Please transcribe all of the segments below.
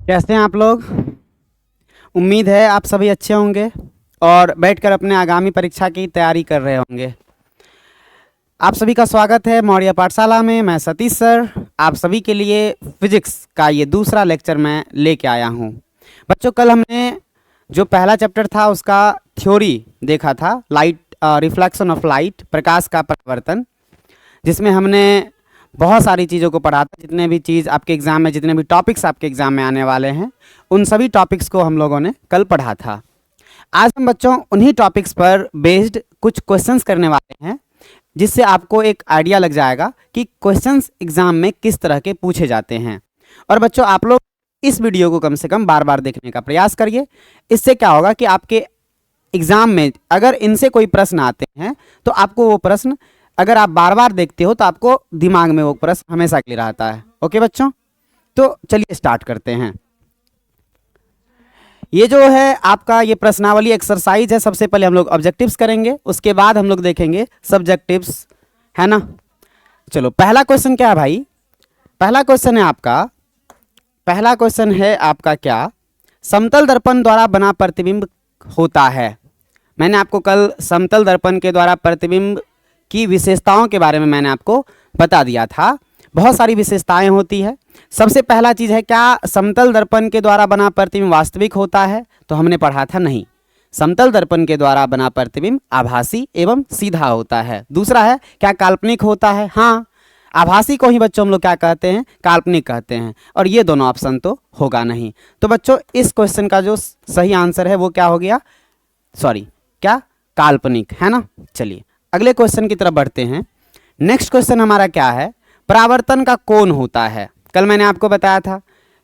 कैसे हैं आप लोग। उम्मीद है आप सभी अच्छे होंगे और बैठकर अपने आगामी परीक्षा की तैयारी कर रहे होंगे। आप सभी का स्वागत है मौर्य पाठशाला में। मैं सतीश सर आप सभी के लिए फिजिक्स का ये दूसरा लेक्चर मैं लेके आया हूँ। बच्चों, कल हमने जो पहला चैप्टर था उसका थ्योरी देखा था, लाइट रिफ्लेक्शन ऑफ लाइट, प्रकाश का परावर्तन, जिसमें हमने बहुत सारी चीज़ों को पढ़ा था। जितने भी चीज़ आपके एग्ज़ाम में, जितने भी टॉपिक्स आपके एग्ज़ाम में आने वाले हैं, उन सभी टॉपिक्स को हम लोगों ने कल पढ़ा था। आज हम बच्चों उन्हीं टॉपिक्स पर बेस्ड कुछ क्वेश्चंस करने वाले हैं, जिससे आपको एक आइडिया लग जाएगा कि क्वेश्चंस एग्ज़ाम में किस तरह के पूछे जाते हैं। और बच्चों, आप लोग इस वीडियो को कम से कम बार बार देखने का प्रयास करिए। इससे क्या होगा कि आपके एग्ज़ाम में अगर इनसे कोई प्रश्न आते हैं तो आपको वो प्रश्न, अगर आप बार बार देखते हो तो आपको दिमाग में वो प्रश्न हमेशा के लिए रहता है। ओके बच्चों, तो चलिए स्टार्ट करते हैं। ये जो है आपका ये प्रश्नावली एक्सरसाइज है। सबसे पहले हम लोग ऑब्जेक्टिव्स करेंगे, उसके बाद हम लोग देखेंगे सब्जेक्टिव्स, है ना। चलो, पहला क्वेश्चन क्या है भाई? पहला क्वेश्चन है आपका क्या समतल दर्पण द्वारा बना प्रतिबिंब होता है। मैंने आपको कल समतल दर्पण के द्वारा प्रतिबिंब की विशेषताओं के बारे में मैंने आपको बता दिया था। बहुत सारी विशेषताएं होती है। सबसे पहला चीज़ है, क्या समतल दर्पण के द्वारा बना प्रतिबिंब वास्तविक होता है? तो हमने पढ़ा था नहीं, समतल दर्पण के द्वारा बना प्रतिबिंब आभासी एवं सीधा होता है। दूसरा है, क्या काल्पनिक होता है? हाँ, आभासी को ही बच्चों हम लोग क्या कहते हैं? काल्पनिक कहते हैं। और ये दोनों ऑप्शन तो होगा नहीं। तो बच्चों, इस क्वेश्चन का जो सही आंसर है वो क्या हो गया? क्या काल्पनिक, है ना। चलिए अगले क्वेश्चन की तरफ बढ़ते हैं। नेक्स्ट क्वेश्चन हमारा क्या है? परावर्तन का कोण होता है। कल मैंने आपको बताया था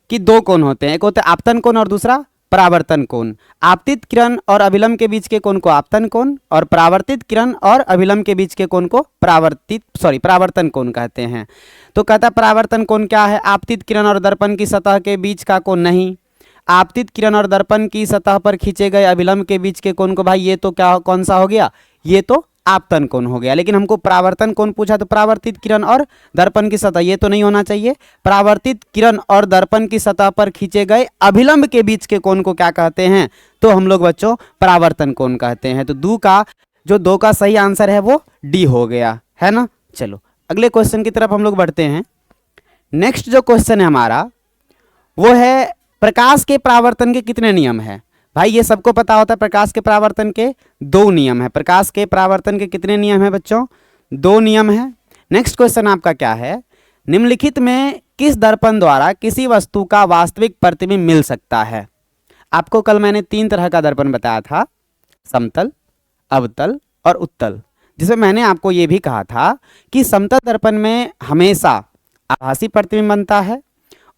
कि दो कोण होते हैं, एक होता है आपतन कोण और दूसरा परावर्तन कोण। आपतित किरण और अभिलंब के बीच के कोण को आपतन कोण, और परावर्तित किरण और अभिलंब के बीच के कोण को परावर्तन कोण कहते हैं। तो कहता है परावर्तन कोण क्या है? आपतित किरण और दर्पण की सतह के बीच का कोण नहीं। आपतित किरण और दर्पण की सतह पर खींचे गए अभिलंब के बीच के कोण को भाई ये तो क्या, कौन सा हो गया? ये तो आपतन कोण हो गया। लेकिन हमको परावर्तन कोण पूछा तो परावर्तित किरण और दर्पण की सतह, ये तो नहीं होना चाहिए। परावर्तित किरण और दर्पण की सतह पर खींचे गए अभिलंब के बीच के कोण को क्या कहते हैं? तो हम लोग बच्चों परावर्तन कोण कहते हैं। तो दो का सही आंसर है वो डी हो गया, है ना। चलो अगले क्वेश्चन की तरफ हम लोग बढ़ते हैं। नेक्स्ट जो क्वेश्चन है हमारा वो है, प्रकाश के परावर्तन के कितने नियम है? भाई ये सबको पता होता है, प्रकाश के परावर्तन के दो नियम है। प्रकाश के परावर्तन के कितने नियम है बच्चों? दो नियम है। नेक्स्ट क्वेश्चन आपका क्या है? निम्नलिखित में किस दर्पण द्वारा किसी वस्तु का वास्तविक प्रतिबिंब मिल सकता है? आपको कल मैंने 3 तरह का दर्पण बताया था, समतल, अवतल और उत्तल, जिसमें मैंने आपको ये भी कहा था कि समतल दर्पण में हमेशा आभासी प्रतिबिंब बनता है,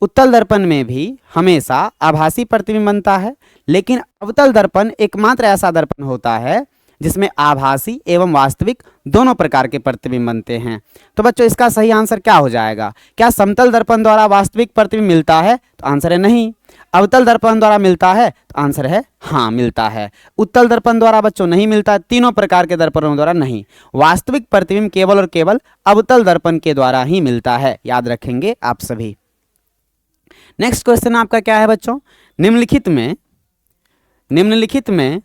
उत्तल दर्पण में भी हमेशा आभासी प्रतिबिंब बनता है, लेकिन अवतल दर्पण एकमात्र ऐसा दर्पण होता है जिसमें आभासी एवं वास्तविक दोनों प्रकार के प्रतिबिंब बनते हैं। तो बच्चों इसका सही आंसर क्या हो जाएगा? क्या समतल दर्पण द्वारा वास्तविक प्रतिबिंब मिलता है? तो आंसर है नहीं। अवतल दर्पण द्वारा मिलता है? तो आंसर है हाँ, मिलता है। उत्तल दर्पण द्वारा बच्चों नहीं मिलता, तीनों प्रकार के दर्पणों द्वारा नहीं। वास्तविक प्रतिबिंब केवल और केवल अवतल दर्पण के द्वारा ही मिलता है, याद रखेंगे आप सभी। नेक्स्ट क्वेश्चन आपका क्या है बच्चों? निम्नलिखित में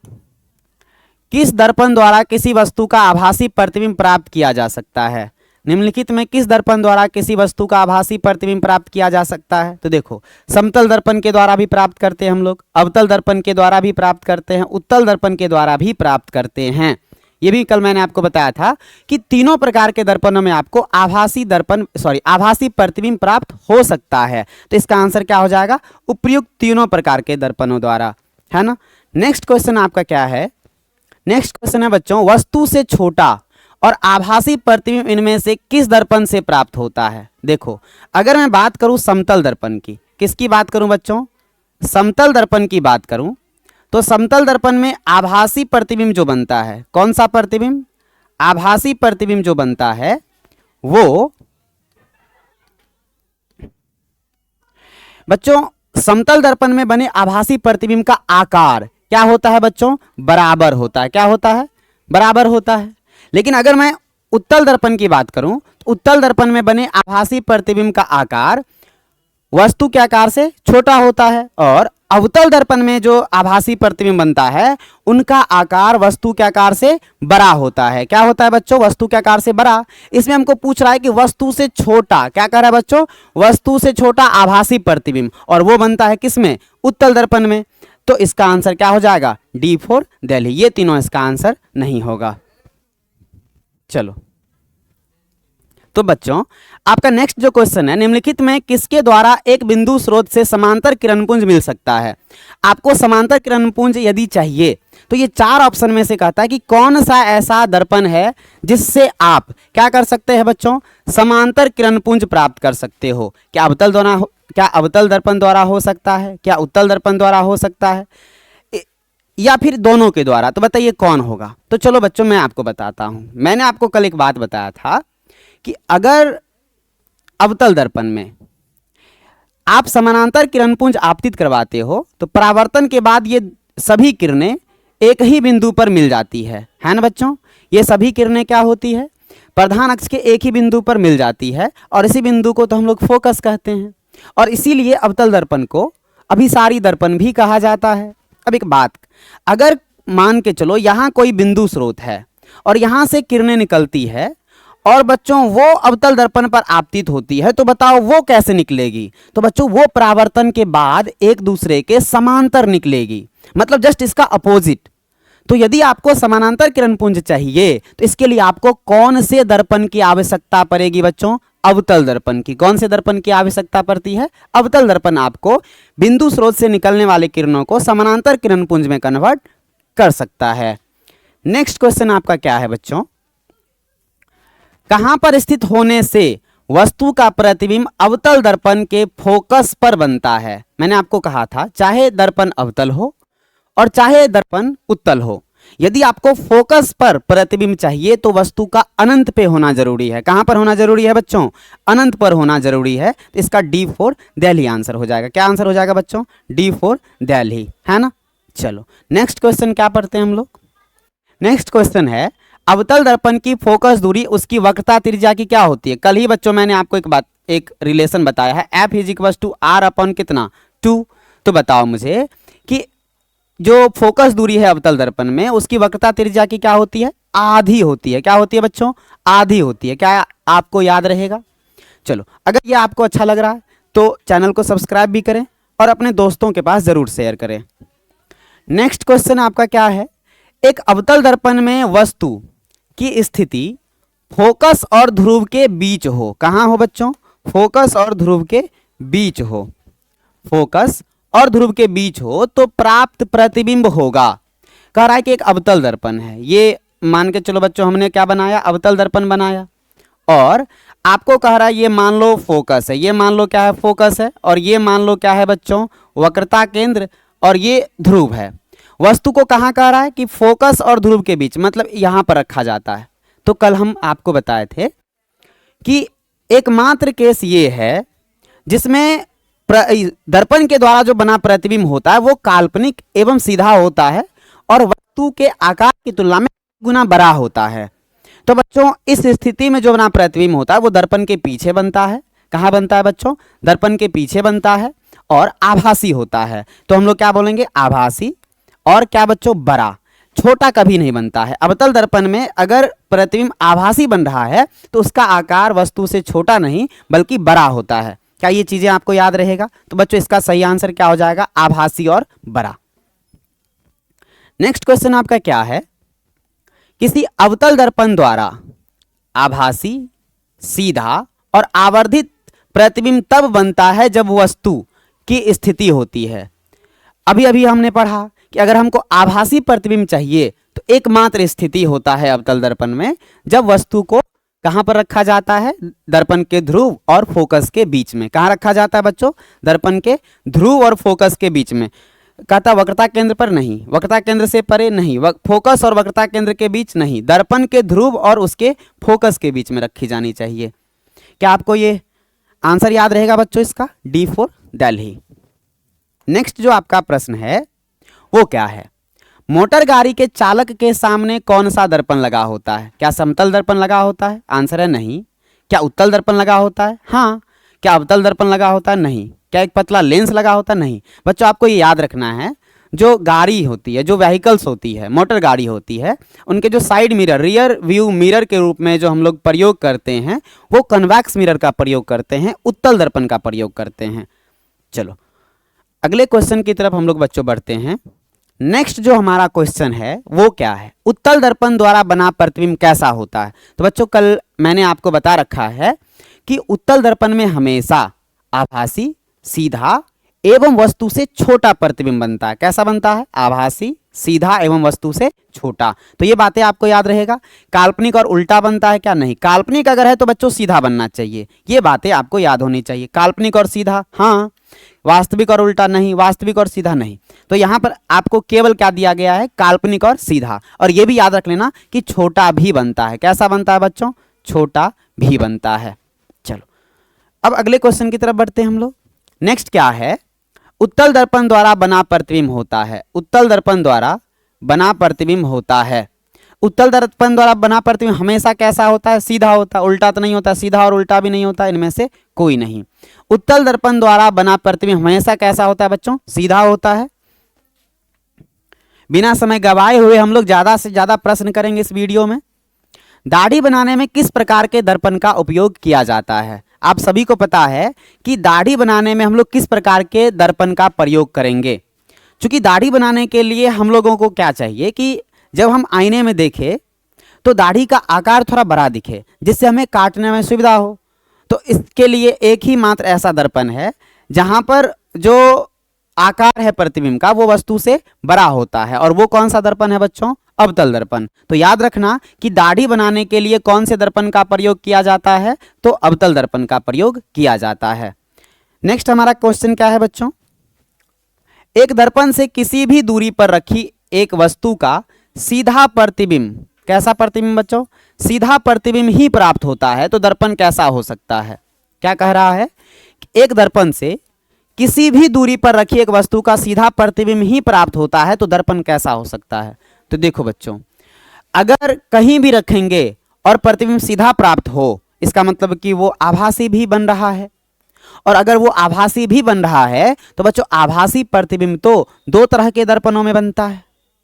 किस दर्पण द्वारा किसी वस्तु का आभासी प्रतिबिंब प्राप्त किया जा सकता है? निम्नलिखित में किस दर्पण द्वारा किसी वस्तु का आभासी प्रतिबिंब प्राप्त किया जा सकता है? तो देखो, समतल दर्पण के द्वारा भी प्राप्त करते हैं हम लोग, अवतल दर्पण के द्वारा भी प्राप्त करते हैं, उत्तल दर्पण के द्वारा भी प्राप्त करते हैं। ये भी कल मैंने आपको बताया था कि तीनों प्रकार के दर्पणों में आपको आभासी प्रतिबिंब प्राप्त हो सकता है। तो इसका आंसर क्या हो जाएगा? उपयुक्त तीनों प्रकार के दर्पणों द्वारा, है ना। नेक्स्ट क्वेश्चन आपका क्या है? नेक्स्ट क्वेश्चन है बच्चों, वस्तु से छोटा और आभासी प्रतिबिंब इनमें से किस दर्पण से प्राप्त होता है? देखो, अगर मैं बात करूं समतल दर्पण की, किसकी बात करूं बच्चों? समतल दर्पण की बात करूं तो समतल दर्पण में आभासी प्रतिबिंब जो बनता है, कौन सा प्रतिबिंब? आभासी प्रतिबिंब जो बनता है वो बच्चों, समतल दर्पण में बने आभासी प्रतिबिंब का आकार क्या होता है बच्चों? बराबर होता है। क्या होता है? बराबर होता है। लेकिन अगर मैं उत्तल दर्पण की बात करूं तो उत्तल दर्पण में बने आभासी प्रतिबिंब का आकार वस्तु के आकार से छोटा होता है, और अवतल दर्पण में जो आभासी प्रतिबिंब बनता है उनका आकार वस्तु के आकार से बड़ा होता है। क्या होता है बच्चों? वस्तु के आकार से बड़ा। इसमें हमको पूछ रहा है कि वस्तु से छोटा, क्या कह रहा है बच्चों? वस्तु से छोटा आभासी प्रतिबिंब, और वो बनता है किसमें? उत्तल दर्पण में। तो इसका आंसर क्या हो जाएगा? D4 दिल्ली। ये तीनों इसका आंसर नहीं होगा। चलो, तो बच्चों आपका नेक्स्ट जो क्वेश्चन है, निम्नलिखित में किसके द्वारा एक बिंदु स्रोत से समांतर किरणपुंज मिल सकता है? आपको समांतर किरणपुंज यदि चाहिए तो ये चार ऑप्शन में से कहता है कि कौन सा ऐसा दर्पण है जिससे आप क्या कर सकते हैं बच्चों? समांतर किरणपुंज प्राप्त कर सकते हो। क्या अवतल दर्पण द्वारा हो सकता है? क्या उत्तल दर्पण द्वारा हो सकता है? या फिर दोनों के द्वारा? तो बताइए कौन होगा? तो चलो बच्चों मैं आपको बताता हूं। मैंने आपको कल एक बात बताया था कि अगर अवतल दर्पण में आप समानांतर किरणपुंज आपतित करवाते हो तो परावर्तन के बाद ये सभी किरणें एक ही बिंदु पर मिल जाती है ना बच्चों? ये सभी किरणें क्या होती है? प्रधान अक्ष के एक ही बिंदु पर मिल जाती है, और इसी बिंदु को तो हम लोग फोकस कहते हैं, और इसीलिए अवतल दर्पण को अभिसारी दर्पण भी कहा जाता है। अब एक बात, अगर मान के चलो यहाँ कोई बिंदु स्रोत है और यहाँ से किरणें निकलती है और बच्चों वो अवतल दर्पण पर आपतित होती है, तो बताओ वो कैसे निकलेगी? तो बच्चों वो परावर्तन के बाद एक दूसरे के समांतर निकलेगी, मतलब जस्ट इसका अपोजिट। तो यदि आपको समानांतर किरणपुंज चाहिए तो इसके लिए आपको कौन से दर्पण की आवश्यकता पड़ेगी बच्चों? अवतल दर्पण की। कौन से दर्पण की आवश्यकता पड़ती है? अवतल दर्पण आपको बिंदु स्रोत से निकलने वाले किरणों को समानांतर किरणपुंज में कन्वर्ट कर सकता है। नेक्स्ट क्वेश्चन आपका क्या है बच्चों? कहां पर स्थित होने से वस्तु का प्रतिबिंब अवतल दर्पण के फोकस पर बनता है? मैंने आपको कहा था चाहे दर्पण अवतल हो और चाहे दर्पण उत्तल हो, यदि आपको फोकस पर प्रतिबिंब चाहिए तो वस्तु का अनंत पे होना जरूरी है। कहां पर होना जरूरी है बच्चों? अनंत पर होना जरूरी है। तो इसका D4 दिल्ली आंसर हो जाएगा। क्या आंसर हो जाएगा बच्चों? D4 दिल्ली, है ना। चलो नेक्स्ट क्वेश्चन क्या पढ़ते हैं हम लोग? नेक्स्ट क्वेश्चन है, अवतल दर्पण की फोकस दूरी उसकी वक्रता त्रिज्या की क्या होती है? कल ही बच्चों मैंने आपको एक रिलेशन बताया है, F = R अपॉन कितना? 2। तो बताओ मुझे कि जो फोकस दूरी है अवतल दर्पण में उसकी वक्रता त्रिज्या की क्या होती है? आधी होती है। क्या होती है बच्चों? आधी होती है। क्या आपको याद रहेगा? चलो, अगर ये आपको अच्छा लग रहा है तो चैनल को सब्सक्राइब भी करें और अपने दोस्तों के पास जरूर शेयर करें। नेक्स्ट क्वेश्चन आपका क्या है? एक अवतल दर्पण में वस्तु की स्थिति फोकस और ध्रुव के बीच हो। कहां हो बच्चों? फोकस और ध्रुव के बीच हो। फोकस और ध्रुव के बीच हो तो प्राप्त प्रतिबिंब होगा। कह रहा है कि एक अवतल दर्पण है, ये मान के चलो बच्चों हमने क्या बनाया? अवतल दर्पण बनाया, और आपको कह रहा है ये मान लो फोकस है, ये मान लो क्या है? फोकस है, और ये मान लो क्या है बच्चों? वक्रता केंद्र, और ये ध्रुव है। वस्तु को कहाँ कह रहा है? कि फोकस और ध्रुव के बीच, मतलब यहां पर रखा जाता है। तो कल हम आपको बताए थे कि एकमात्र केस ये है जिसमें दर्पण के द्वारा जो बना प्रतिबिंब होता है वो काल्पनिक एवं सीधा होता है और वस्तु के आकार की तुलना में गुना बड़ा होता है। तो बच्चों इस स्थिति में जो बना प्रतिबिंब होता है वो दर्पण के पीछे बनता है। कहाँ बनता है बच्चों? दर्पण के पीछे बनता है और आभासी होता है। तो हम लोग क्या बोलेंगे? आभासी। और क्या बच्चों? बड़ा। छोटा कभी नहीं बनता है। अवतल दर्पण में अगर प्रतिबिंब आभासी बन रहा है तो उसका आकार वस्तु से छोटा नहीं बल्कि बड़ा होता है। क्या ये चीजें आपको याद रहेगा? तो बच्चों इसका सही आंसर क्या हो जाएगा? आभासी और बड़ा। नेक्स्ट क्वेश्चन आपका क्या है? किसी अवतल दर्पण द्वारा आभासी, सीधा और आवर्धित प्रतिबिंब तब बनता है जब वस्तु की स्थिति होती है। अभी अभी हमने पढ़ा कि अगर हमको आभासी प्रतिबिंब चाहिए तो एकमात्र स्थिति होता है अवतल दर्पण में जब वस्तु को कहां पर रखा जाता है? दर्पण के ध्रुव और फोकस के बीच में। कहां रखा जाता है बच्चों? दर्पण के ध्रुव और फोकस के बीच में। कहता वक्रता केंद्र पर नहीं, वक्रता केंद्र से परे नहीं, फोकस और वक्रता केंद्र के बीच नहीं, दर्पण के ध्रुव और उसके फोकस के बीच में रखी जानी चाहिए। क्या आपको ये आंसर याद रहेगा बच्चों इसका? D4 दिल्ली। नेक्स्ट जो आपका प्रश्न है वो क्या है? मोटर गाड़ी के चालक के सामने कौन सा दर्पण लगा होता है? क्या समतल दर्पण लगा होता है? आंसर है नहीं। क्या उत्तल दर्पण लगा होता है? हाँ। क्या अवतल दर्पण लगा होता है? नहीं। क्या एक पतला लेंस लगा होता? नहीं बच्चों, आपको ये याद रखना है, जो गाड़ी होती है, जो व्हीकल्स होती है, मोटर गाड़ी होती है, उनके जो side mirror, rear view mirror के रूप में जो हम लोग प्रयोग करते हैं, वो कन्वेक्स मिरर का प्रयोग करते हैं, उत्तल दर्पण का प्रयोग करते हैं। चलो अगले क्वेश्चन की तरफ हम लोग बच्चों बढ़ते हैं। नेक्स्ट जो हमारा क्वेश्चन है वो क्या है? उत्तल दर्पण द्वारा बना प्रतिबिंब कैसा होता है? तो बच्चों कल मैंने आपको बता रखा है कि उत्तल दर्पण में हमेशा आभासी, सीधा एवं वस्तु से छोटा प्रतिबिंब बनता है। कैसा बनता है? आभासी, सीधा एवं वस्तु से छोटा। तो ये बातें आपको याद रहेगा। काल्पनिक और उल्टा बनता है क्या? नहीं। काल्पनिक अगर है तो बच्चों सीधा बनना चाहिए, ये बातें आपको याद होनी चाहिए। काल्पनिक और सीधा हाँ, वास्तविक और उल्टा नहीं, वास्तविक और सीधा नहीं। तो यहाँ पर आपको केवल क्या दिया गया है? काल्पनिक और सीधा। और ये भी याद रख लेना कि छोटा भी बनता है। कैसा बनता है बच्चों? छोटा भी बनता है। चलो अब अगले क्वेश्चन की तरफ बढ़ते हैं हम लोग। नेक्स्ट क्या है? उत्तल दर्पण द्वारा बना प्रतिबिंब होता है। उत्तल दर्पण द्वारा बना प्रतिबिंब होता है। उत्तल दर्पण द्वारा बना प्रतिबिंब हमेशा कैसा होता है? सीधा होता है। उल्टा तो नहीं होता, सीधा और उल्टा भी नहीं होता, इनमें से कोई नहीं। उत्तल दर्पण द्वारा बना प्रतिबिंब हमेशा कैसा होता है बच्चों? सीधा होता है। बिना समय गवाए हुए हम लोग ज्यादा से ज्यादा प्रश्न करेंगे इस वीडियो में। दाढ़ी बनाने में किस प्रकार के दर्पण का उपयोग किया जाता है? आप सभी को पता है कि दाढ़ी बनाने में हम लोग किस प्रकार के दर्पण का प्रयोग करेंगे। क्योंकि दाढ़ी बनाने के लिए हम लोगों को क्या चाहिए कि जब हम आईने में देखें तो दाढ़ी का आकार थोड़ा बड़ा दिखे, जिससे हमें काटने में सुविधा हो। तो इसके लिए एक ही मात्र ऐसा दर्पण है जहां पर जो आकार है प्रतिबिंब का वो वस्तु से बड़ा होता है, और वो कौन सा दर्पण है बच्चों? अवतल दर्पण। तो याद रखना कि दाढ़ी बनाने के लिए कौन से दर्पण का प्रयोग किया जाता है? तो अवतल दर्पण का प्रयोग किया जाता है। नेक्स्ट हमारा क्वेश्चन क्या है बच्चों? एक दर्पण से किसी भी दूरी पर रखी एक वस्तु का सीधा प्रतिबिंब, कैसा प्रतिबिंब बच्चों? सीधा प्रतिबिंब ही प्राप्त होता है, तो दर्पण कैसा हो सकता है? क्या कह रहा है? एक दर्पण से किसी भी दूरी पर रखी एक वस्तु का सीधा प्रतिबिंब ही प्राप्त होता है, तो दर्पण कैसा हो सकता है? तो देखो बच्चों, अगर कहीं भी रखेंगे और प्रतिबिंब सीधा प्राप्त हो, इसका मतलब कि वो आभासी भी बन रहा है। और अगर वो आभासी भी बन रहा है तो बच्चों आभासी प्रतिबिंब तो दो तरह के दर्पणों में बनता है,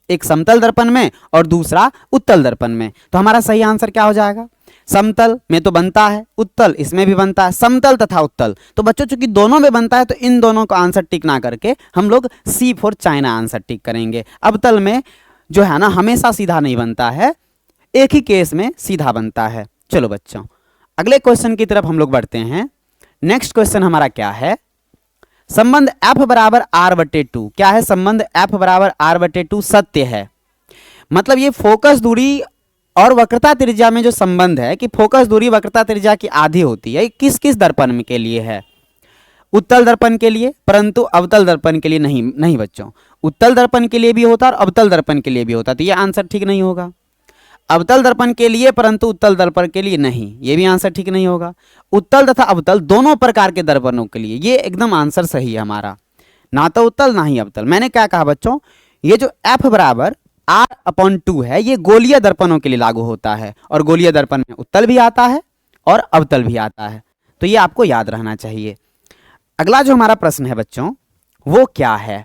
एक समतल दर्पण में और दूसरा उत्तल दर्पण में। तो हमारा सही आंसर क्या हो जाएगा? समतल में तो बनता है, उत्तल इसमें भी बनता है, समतल तथा उत्तल। तो बच्चों चूंकि दोनों में बनता है तो इन दोनों का आंसर टिक ना करके हम लोग सी फॉर चाइना आंसर टिक करेंगे। अवतल में जो है ना हमेशा सीधा नहीं बनता है, एक ही केस में सीधा बनता है। चलो बच्चों अगले क्वेश्चन की तरफ हम लोग बढ़ते हैं। नेक्स्ट क्वेश्चन हमारा क्या है? संबंध f बराबर r/2। क्या है संबंध f बराबर r/2? सत्य है। मतलब ये फोकस दूरी और वक्रता त्रिज्या में जो संबंध है कि फोकस दूरी वक्रता त्रिज्या की आधी होती है, किस किस दर्पण के लिए है? उत्तल दर्पण के लिए, परंतु अवतल दर्पण के लिए नहीं। नहीं बच्चों, उत्तल दर्पण के लिए भी होता है और अवतल दर्पण के लिए भी होता है, तो ये आंसर ठीक नहीं होगा। अवतल दर्पण के लिए परंतु उत्तल दर्पण के लिए नहीं, ये भी आंसर ठीक नहीं होगा। उत्तल तथा अवतल दोनों प्रकार के दर्पणों के लिए ये एकदम आंसर सही है हमारा, ना तो उत्तल ना ही अवतल। मैंने क्या कहा बच्चों? ये जो f बराबर r/2 है ये गोलीय दर्पणों के लिए लागू होता है, और गोलीय दर्पण में उत्तल भी आता है और अवतल भी आता है, तो ये आपको याद रहना चाहिए। अगला जो हमारा प्रश्न है बच्चों वो क्या है?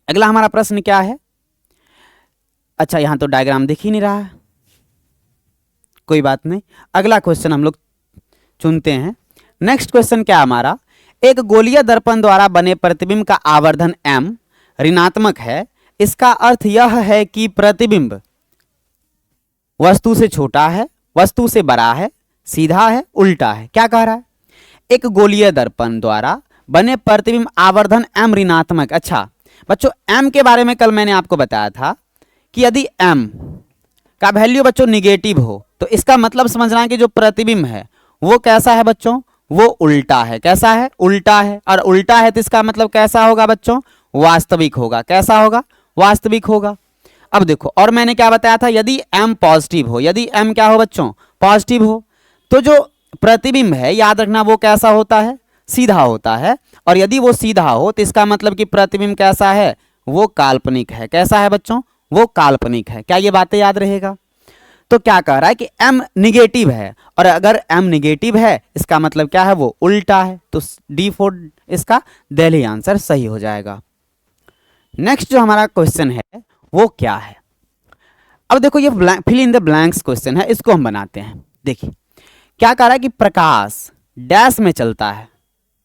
अगला हमारा प्रश्न क्या है? अच्छा यहां तो डायग्राम दिख ही नहीं रहा है, कोई बात नहीं, अगला क्वेश्चन हम लोग चुनते हैं। नेक्स्ट क्वेश्चन क्या हमारा? एक गोलीय दर्पण द्वारा बने प्रतिबिंब का आवर्धन m ऋणात्मक है, इसका अर्थ यह है कि प्रतिबिंब वस्तु से छोटा है, वस्तु से बड़ा है, सीधा है, उल्टा है। क्या कह रहा है? एक गोलीय दर्पण द्वारा बने प्रतिबिंब आवर्धन m ऋणात्मक। अच्छा बच्चों m के बारे में कल मैंने आपको बताया था कि यदि m का वैल्यू बच्चों निगेटिव हो तो इसका मतलब समझना कि जो प्रतिबिंब है वो कैसा है बच्चों? वो उल्टा है। कैसा है? उल्टा है। और उल्टा है तो इसका मतलब कैसा होगा बच्चों? वास्तविक होगा। कैसा होगा? वास्तविक होगा। अब देखो, और मैंने क्या बताया था? यदि m पॉजिटिव हो, यदि m क्या हो बच्चों? पॉजिटिव हो, तो जो प्रतिबिंब है याद रखना वो कैसा होता है? सीधा होता है। और यदि वो सीधा हो तो इसका मतलब कि प्रतिबिंब कैसा है? वो काल्पनिक है। कैसा है बच्चों? वो काल्पनिक है। क्या ये बातें याद रहेगा? तो क्या कह रहा है कि m निगेटिव है, और अगर m निगेटिव है इसका मतलब क्या है, वो उल्टा है, तो D4 इसका दिल्ली आंसर सही हो जाएगा। नेक्स्ट जो हमारा क्वेश्चन है वो क्या है, अब देखो ये fill in the blanks question है, इसको हम बनाते हैं। देखिए क्या कह रहा है कि प्रकाश डैश में चलता है।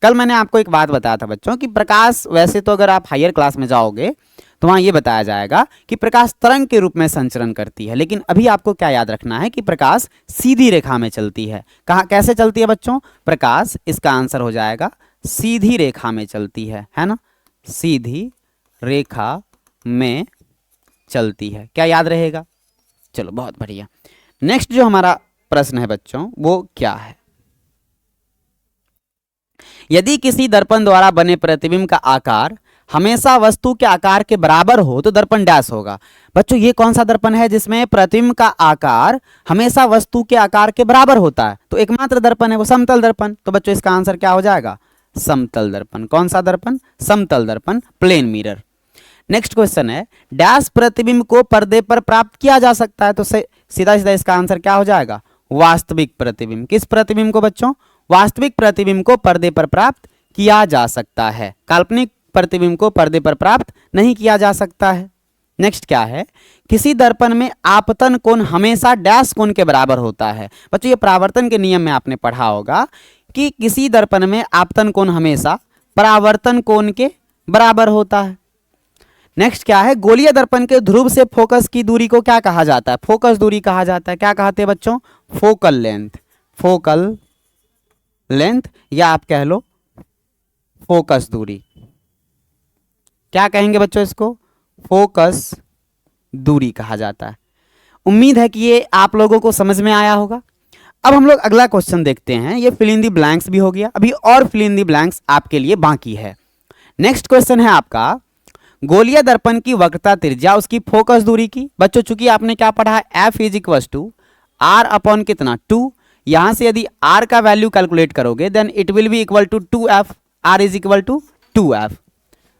कल मैंने आपको एक बात बताया था बच्चों कि प्रकाश, वैसे तो अगर आप हायर क्लास में जाओगे तो वहां ये बताया जाएगा कि प्रकाश तरंग के रूप में संचरण करती है, लेकिन अभी आपको क्या याद रखना है कि प्रकाश सीधी रेखा में चलती है। कहाँ कैसे चलती है बच्चों, प्रकाश, इसका आंसर हो जाएगा सीधी रेखा में चलती है ना, सीधी रेखा में चलती है। क्या याद रहेगा, चलो बहुत बढ़िया। नेक्स्ट जो हमारा प्रश्न है बच्चों वो क्या है, यदि किसी दर्पण द्वारा बने प्रतिबिंब का आकार हमेशा वस्तु के आकार के बराबर हो तो दर्पण डैश होगा। बच्चों ये कौन सा दर्पण है जिसमें प्रतिबिंब का आकार हमेशा वस्तु के आकार के बराबर होता है, तो एकमात्र दर्पण है वो समतल दर्पण। तो बच्चों इसका आंसर क्या हो जाएगा, समतल दर्पण। कौन सा दर्पण, समतल दर्पण, प्लेन मिरर। नेक्स्ट क्वेश्चन है, डैश प्रतिबिंब को पर्दे पर प्राप्त किया जा सकता है, तो सीधा सीधा इसका आंसर क्या हो जाएगा, वास्तविक प्रतिबिंब। किस प्रतिबिंब को बच्चों, वास्तविक प्रतिबिंब को पर्दे पर प्राप्त किया जा सकता है, काल्पनिक प्रतिबिंब को पर्दे पर प्राप्त नहीं किया जा सकता है। नेक्स्ट क्या है, किसी दर्पण में आपतन कोण हमेशा डैश कोण के बराबर होता है। बच्चों ये परावर्तन के नियम में आपने पढ़ा होगा कि किसी दर्पण में आपतन कोण हमेशा परावर्तन कोण के बराबर होता है। नेक्स्ट क्या है, गोलीय दर्पण के ध्रुव से फोकस की दूरी को क्या कहा जाता है, फोकस दूरी कहा जाता है। क्या कहते हैं बच्चों, फोकल लेंथ, फोकल लेंथ, या आप कह लो फोकस दूरी। क्या कहेंगे बच्चों इसको, फोकस दूरी कहा जाता है। उम्मीद है कि ये आप लोगों को समझ में आया होगा। अब हम लोग अगला क्वेश्चन देखते हैं, ये फिल इन दी ब्लैंक्स भी हो गया, अभी और फिल इन दी ब्लैंक्स आपके लिए बाकी है। नेक्स्ट क्वेश्चन है आपका, गोलीय दर्पण की वक्रता त्रिज्या उसकी फोकस दूरी की। बच्चों चूंकि आपने क्या पढ़ा है, F is equal to R upon कितना 2, यहां से यदि आर का वैल्यू कैलकुलेट करोगे then it will be equal to 2f, R is equal to 2f।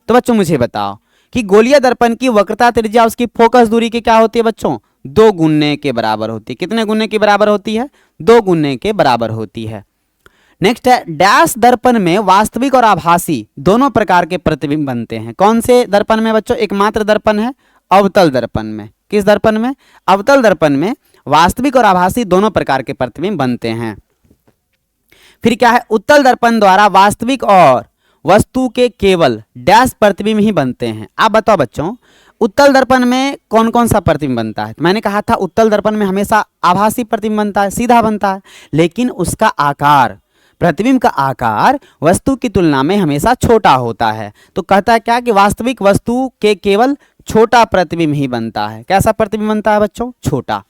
तो बच्चों मुझे बताओ कि गोलीय दर्पण की वक्रता त्रिज्या उसकी फोकस दूरी की क्या होती है बच्चों, 2 गुने के बराबर होती है। कितने गुने के बराबर होती है, 2 गुने के बराबर होती है। नेक्स्ट है, डैश दर्पण में वास्तविक और आभासी दोनों प्रकार के प्रतिबिंब बनते हैं। कौन से दर्पण में बच्चों, एकमात्र दर्पण है अवतल दर्पण में। किस दर्पण में, अवतल दर्पण में वास्तविक और आभासी दोनों प्रकार के प्रतिबिंब बनते हैं। फिर क्या है, उत्तल दर्पण द्वारा वास्तविक और वस्तु के केवल डैश प्रतिबिंब ही बनते हैं। आप बताओ बच्चों, उत्तल दर्पण में कौन कौन सा प्रतिबिंब बनता है। मैंने कहा था उत्तल दर्पण में हमेशा आभासी प्रतिबिंब बनता है, सीधा बनता है, लेकिन उसका आकार, प्रतिबिंब का आकार वस्तु की तुलना में हमेशा छोटा होता है। तो कहता है क्या कि वास्तविक वस्तु के केवल छोटा प्रतिबिंब ही बनता है। कैसा प्रतिबिंब बनता है बच्चों, छोटा।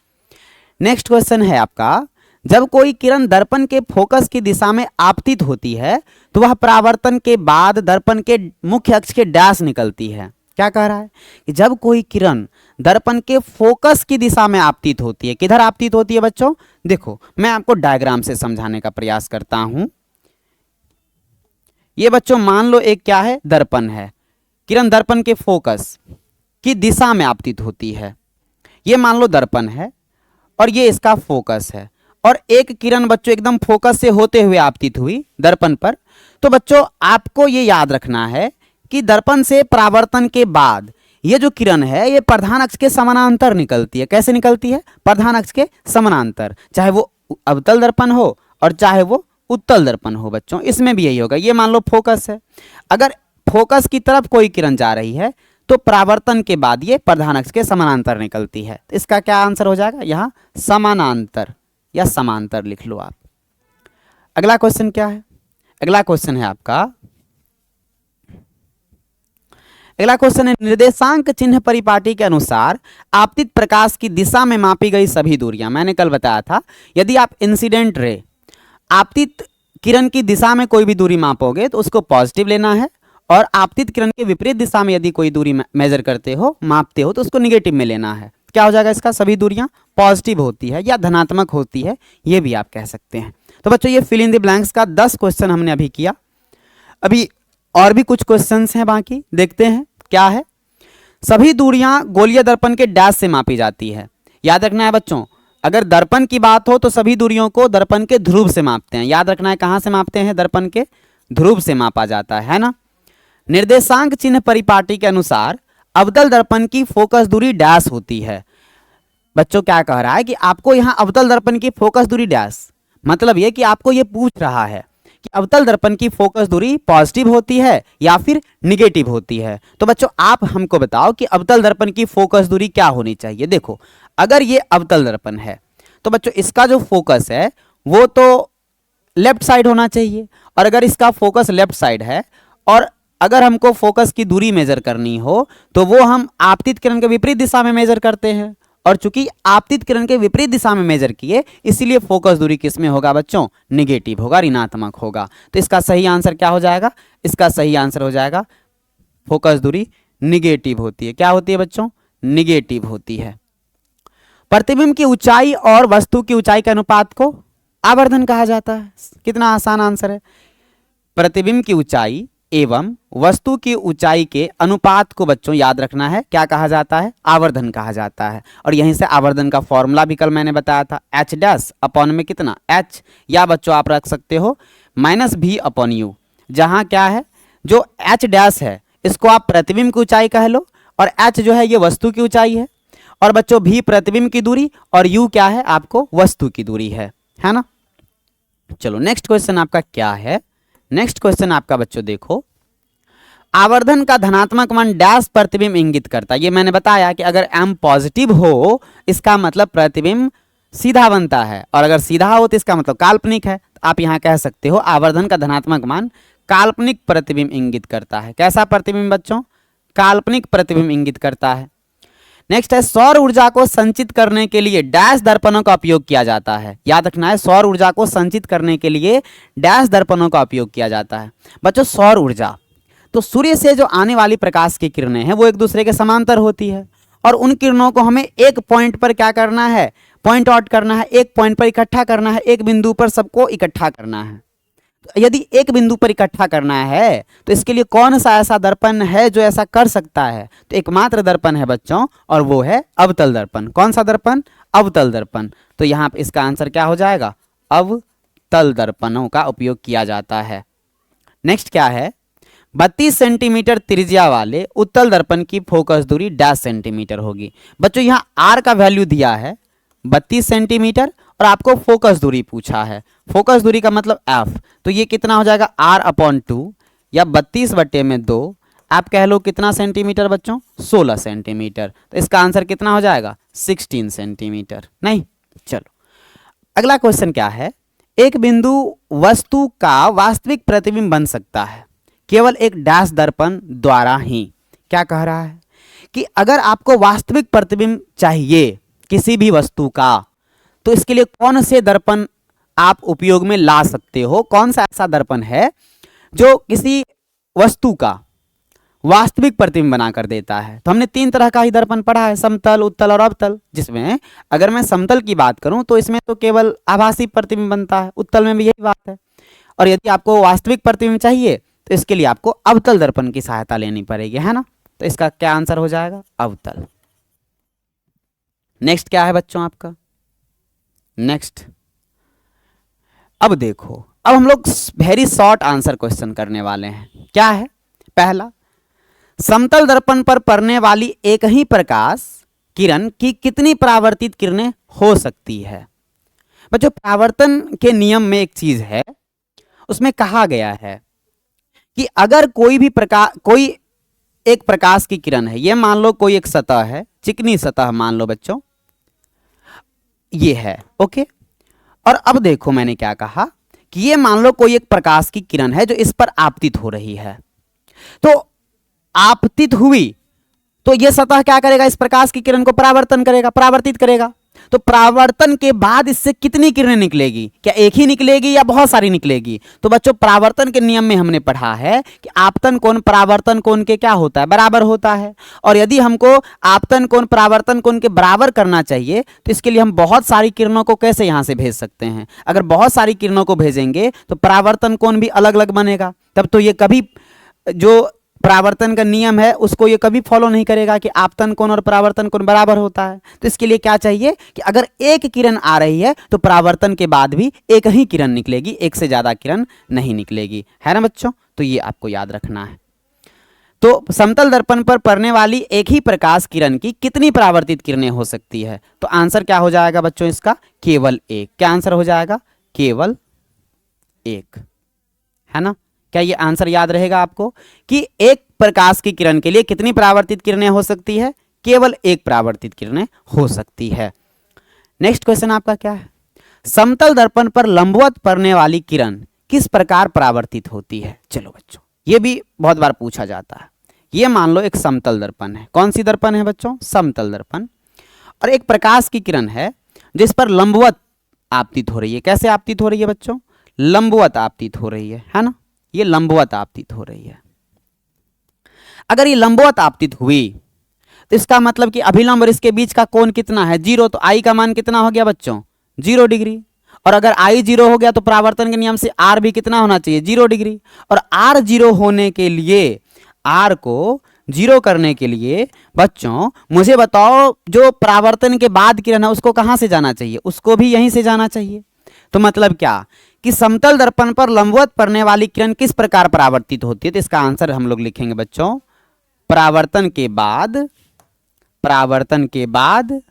नेक्स्ट क्वेश्चन है आपका, जब कोई किरण दर्पण के फोकस की दिशा में आपतित होती है तो वह परावर्तन के बाद दर्पण के मुख्य अक्ष के डैश निकलती है। क्या कह रहा है कि जब कोई किरण दर्पण के फोकस की दिशा में आपतित होती है, किधर आपतित होती है बच्चों, देखो मैं आपको डायग्राम से समझाने का प्रयास करता हूं। ये बच्चों मान लो एक क्या है, दर्पण है, किरण दर्पण के फोकस की दिशा में आपतित होती है। ये मान लो दर्पण है और ये इसका फोकस है, और एक किरण बच्चों एकदम फोकस से होते हुए आपतित हुई दर्पण पर। तो बच्चों आपको ये याद रखना है कि दर्पण से परावर्तन के बाद ये जो किरण है ये प्रधान अक्ष के समानांतर निकलती है। कैसे निकलती है, प्रधान अक्ष के समानांतर, चाहे वो अवतल दर्पण हो और चाहे वो उत्तल दर्पण हो। बच्चों इसमें भी यही होगा। ये मान लो फोकस है, अगर फोकस की तरफ कोई किरण जा रही है तो परावर्तन के बाद ये प्रधान अक्ष के समानांतर निकलती है। तो इसका क्या आंसर हो जाएगा, यहाँ समानांतर या समांतर लिख लो आप। अगला क्वेश्चन क्या है, अगला क्वेश्चन है आपका, अगला क्वेश्चन है, निर्देशांक चिन्ह परिपाटी के अनुसार आपतित प्रकाश की दिशा में मापी गई सभी दूरियां। मैंने कल बताया था यदि आप इंसिडेंट रे, आपतित किरण की दिशा में कोई भी दूरी मापोगे तो उसको पॉजिटिव लेना है, और आपतित किरण के विपरीत दिशा में यदि कोई दूरी मेजर करते हो, मापते हो, तो उसको निगेटिव में लेना है। क्या हो जाएगा इसका, सभी दूरियां पॉजिटिव होती है या धनात्मक होती है, ये भी आप कह सकते हैं। तो बच्चों ये फिल इन द ब्लैंक्स का 10 क्वेश्चन हमने अभी किया। अभी और भी कुछ क्वेश्चंस हैं बाकी, देखते हैं क्या है। सभी दूरियां गोलीय दर्पण के डैश से मापी जाती है। याद रखना है बच्चों, अगर दर्पण की बात हो तो सभी दूरियों को दर्पण के ध्रुव से मापते हैं। याद रखना है कहां से मापते हैं, दर्पण के ध्रुव से मापा जाता है ना। निर्देशांक चिन्ह परिपाटी के अनुसार अवतल दर्पण की फोकस दूरी डैश होती है। बच्चों क्या कह रहा है कि आपको यहां अवतल दर्पण की फोकस दूरी डैश, मतलब यह कि आपको यह पूछ रहा है कि अवतल दर्पण की फोकस दूरी पॉजिटिव होती है या फिर निगेटिव होती है। तो बच्चों आप हमको बताओ कि अवतल दर्पण की फोकस दूरी क्या होनी चाहिए। देखो अगर ये अवतल दर्पण है तो बच्चों इसका जो फोकस है वो तो लेफ्ट साइड होना चाहिए, और अगर इसका फोकस लेफ्ट साइड है और अगर हमको फोकस की दूरी मेजर करनी हो तो वो हम आपतित किरण के विपरीत दिशा में मेजर करते हैं, और चूंकि आपतित किरण के विपरीत दिशा में मेजर किए इसीलिए फोकस दूरी किस में होगा बच्चों, निगेटिव होगा, ऋणात्मक होगा। तो इसका सही आंसर क्या हो जाएगा, इसका सही आंसर हो जाएगा फोकस दूरी निगेटिव होती है। क्या होती है बच्चों, निगेटिव होती है। प्रतिबिंब की ऊंचाई और वस्तु की ऊंचाई के अनुपात को आवर्धन कहा जाता है। कितना आसान आंसर है। प्रतिबिंब की ऊंचाई एवं वस्तु की ऊंचाई के अनुपात को बच्चों याद रखना है, क्या कहा जाता है, आवर्धन कहा जाता है। और यहीं से आवर्धन का फॉर्मूला भी कल मैंने बताया था, एच डैश अपॉन में कितना एच, या बच्चों आप रख सकते हो माइनस भी अपॉन यू, जहां क्या है जो एच डैश है इसको आप प्रतिबिंब की ऊंचाई कह लो, और एच जो है ये वस्तु की ऊंचाई है, और बच्चों भी प्रतिबिंब की दूरी, और यू क्या है आपको वस्तु की दूरी है ना। चलो नेक्स्ट क्वेश्चन आपका क्या है। नेक्स्ट क्वेश्चन आपका बच्चों देखो, आवर्धन का धनात्मक मान डैश प्रतिबिंब इंगित करता है। ये मैंने बताया कि अगर m पॉजिटिव हो इसका मतलब प्रतिबिंब सीधा बनता है, और अगर सीधा हो तो इसका मतलब काल्पनिक है। तो आप यहां कह सकते हो आवर्धन का धनात्मक मान काल्पनिक प्रतिबिंब इंगित करता है। कैसा प्रतिबिंब बच्चों, काल्पनिक प्रतिबिंब इंगित करता है। नेक्स्ट है, सौर ऊर्जा को संचित करने के लिए डैश दर्पणों का उपयोग किया जाता है। याद रखना है सौर ऊर्जा को संचित करने के लिए डैश दर्पणों का उपयोग किया जाता है। बच्चों सौर ऊर्जा तो सूर्य से जो आने वाली प्रकाश की किरणें हैं वो एक दूसरे के समांतर होती है, और उन किरणों को हमें एक पॉइंट पर क्या करना है, पॉइंट आउट करना है, एक पॉइंट पर इकट्ठा करना है, एक बिंदु पर सबको इकट्ठा करना है। तो यदि एक बिंदु पर इकट्ठा करना है तो इसके लिए कौन सा ऐसा दर्पण है जो ऐसा कर सकता है, तो एकमात्र दर्पण है बच्चों, और वो है अवतल दर्पण। कौन सा दर्पण, अवतल दर्पण। तो यहाँ इसका आंसर क्या हो जाएगा, अवतल दर्पणों का उपयोग किया जाता है। नेक्स्ट क्या है, 32 सेंटीमीटर त्रिज्या वाले उत्तल दर्पण की फोकस दूरी डैश सेंटीमीटर होगी। बच्चों यहाँ आर का वैल्यू दिया है 32 सेंटीमीटर और आपको फोकस दूरी पूछा है। फोकस दूरी का मतलब एफ, तो ये कितना हो जाएगा आर अपॉन 2 या 32/2, आप कह लो कितना सेंटीमीटर बच्चों, 16 सेंटीमीटर। तो इसका आंसर कितना हो जाएगा, 16 सेंटीमीटर। नहीं, चलो अगला क्वेश्चन क्या है, एक बिंदु वस्तु का वास्तविक प्रतिबिंब बन सकता है केवल एक डैश दर्पण द्वारा ही। क्या कह रहा है कि अगर आपको वास्तविक प्रतिबिंब चाहिए किसी भी वस्तु का तो इसके लिए कौन से दर्पण आप उपयोग में ला सकते हो, कौन सा ऐसा दर्पण है जो किसी वस्तु का वास्तविक प्रतिबिंब बनाकर देता है। तो हमने 3 तरह का ही दर्पण पढ़ा है, समतल, उत्तल और अवतल, जिसमें अगर मैं समतल की बात करूं तो इसमें तो केवल आभासी प्रतिबिंब बनता है, उत्तल में भी यही बात है। और यदि आपको वास्तविक प्रतिबिंब चाहिए तो इसके लिए आपको अवतल दर्पण की सहायता लेनी पड़ेगी, है ना। तो इसका क्या आंसर हो जाएगा, अवतल। नेक्स्ट क्या है बच्चों आपका, नेक्स्ट अब देखो, अब हम लोग वेरी शॉर्ट आंसर क्वेश्चन करने वाले हैं। क्या है, पहला, समतल दर्पण पर पड़ने वाली एक ही प्रकाश किरण की कितनी परावर्तित किरणें हो सकती है। बच्चों परावर्तन के नियम में एक चीज है, उसमें कहा गया है कि अगर कोई भी कोई एक प्रकाश की किरण है, ये मान लो कोई एक सतह है, चिकनी सतह मान लो बच्चों, ये है, ओके। और अब देखो मैंने क्या कहा कि ये मान लो कोई एक प्रकाश की किरण है जो इस पर आपतित हो रही है। तो आपतित हुई तो ये सतह क्या करेगा, इस प्रकाश की किरण को परावर्तन करेगा, परावर्तित करेगा। तो परावर्तन के बाद इससे कितनी किरणें निकलेगी, क्या एक ही निकलेगी या बहुत सारी निकलेगी। तो बच्चों परावर्तन के नियम में हमने पढ़ा है कि आपतन कोण परावर्तन कोण के क्या होता है, बराबर होता है। और यदि हमको आपतन कोण परावर्तन कोण के बराबर करना चाहिए तो इसके लिए हम बहुत सारी किरणों को कैसे यहां से भेज सकते हैं। अगर बहुत सारी किरणों को भेजेंगे तो परावर्तन कोण भी अलग अलग बनेगा, तब तो ये कभी जो परावर्तन का नियम है उसको ये कभी फॉलो नहीं करेगा कि आपतन कोण और परावर्तन कोण बराबर होता है। तो इसके लिए क्या चाहिए कि अगर एक किरण आ रही है तो परावर्तन के बाद भी एक ही किरण निकलेगी, एक से ज्यादा किरण नहीं निकलेगी, है ना बच्चों। तो ये आपको याद रखना है। तो समतल दर्पण पर पड़ने वाली एक ही प्रकाश किरण की कितनी परावर्तित किरणें हो सकती है? तो आंसर क्या हो जाएगा बच्चों इसका? केवल एक। क्या आंसर हो जाएगा? केवल एक, है ना। क्या ये आंसर याद रहेगा आपको कि एक प्रकाश की किरण के लिए कितनी परावर्तित किरणें हो सकती है? केवल एक परावर्तित किरणें हो सकती है। नेक्स्ट क्वेश्चन आपका क्या है? समतल दर्पण पर लंबवत पड़ने वाली किरण किस प्रकार परावर्तित होती है? चलो बच्चों, ये भी बहुत बार पूछा जाता है। ये मान लो एक समतल दर्पण है। कौन सी दर्पण है बच्चों? समतल दर्पण। और एक प्रकाश की किरण है जिस पर लंबवत आपतित हो रही है। कैसे आपतित हो रही है बच्चों? लंबवत आपतित हो रही है ना। ये लंबवत आपतित हो रही है। अगर ये लंबवत आपतित हुई तो इसका मतलब कि अभिलंब और इसके बीच का कोण कितना है? 0। तो आई का मान कितना हो गया बच्चों? 0 डिग्री। और अगर आई 0 हो गया तो परावर्तन के नियम से आर भी कितना होना चाहिए? 0 डिग्री। और आर 0 होने के लिए, आर को 0 करने के लिए बच्चों मुझे बताओ, जो परावर्तन के बाद किरण है उसको कहां से जाना चाहिए? उसको भी यहीं से जाना चाहिए। तो मतलब क्या कि समतल दर्पण पर लंबवत पड़ने वाली किरण किस प्रकार परावर्तित होती है? तो इसका आंसर हम लोग लिखेंगे बच्चों, परावर्तन के बाद, परावर्तन के बाद,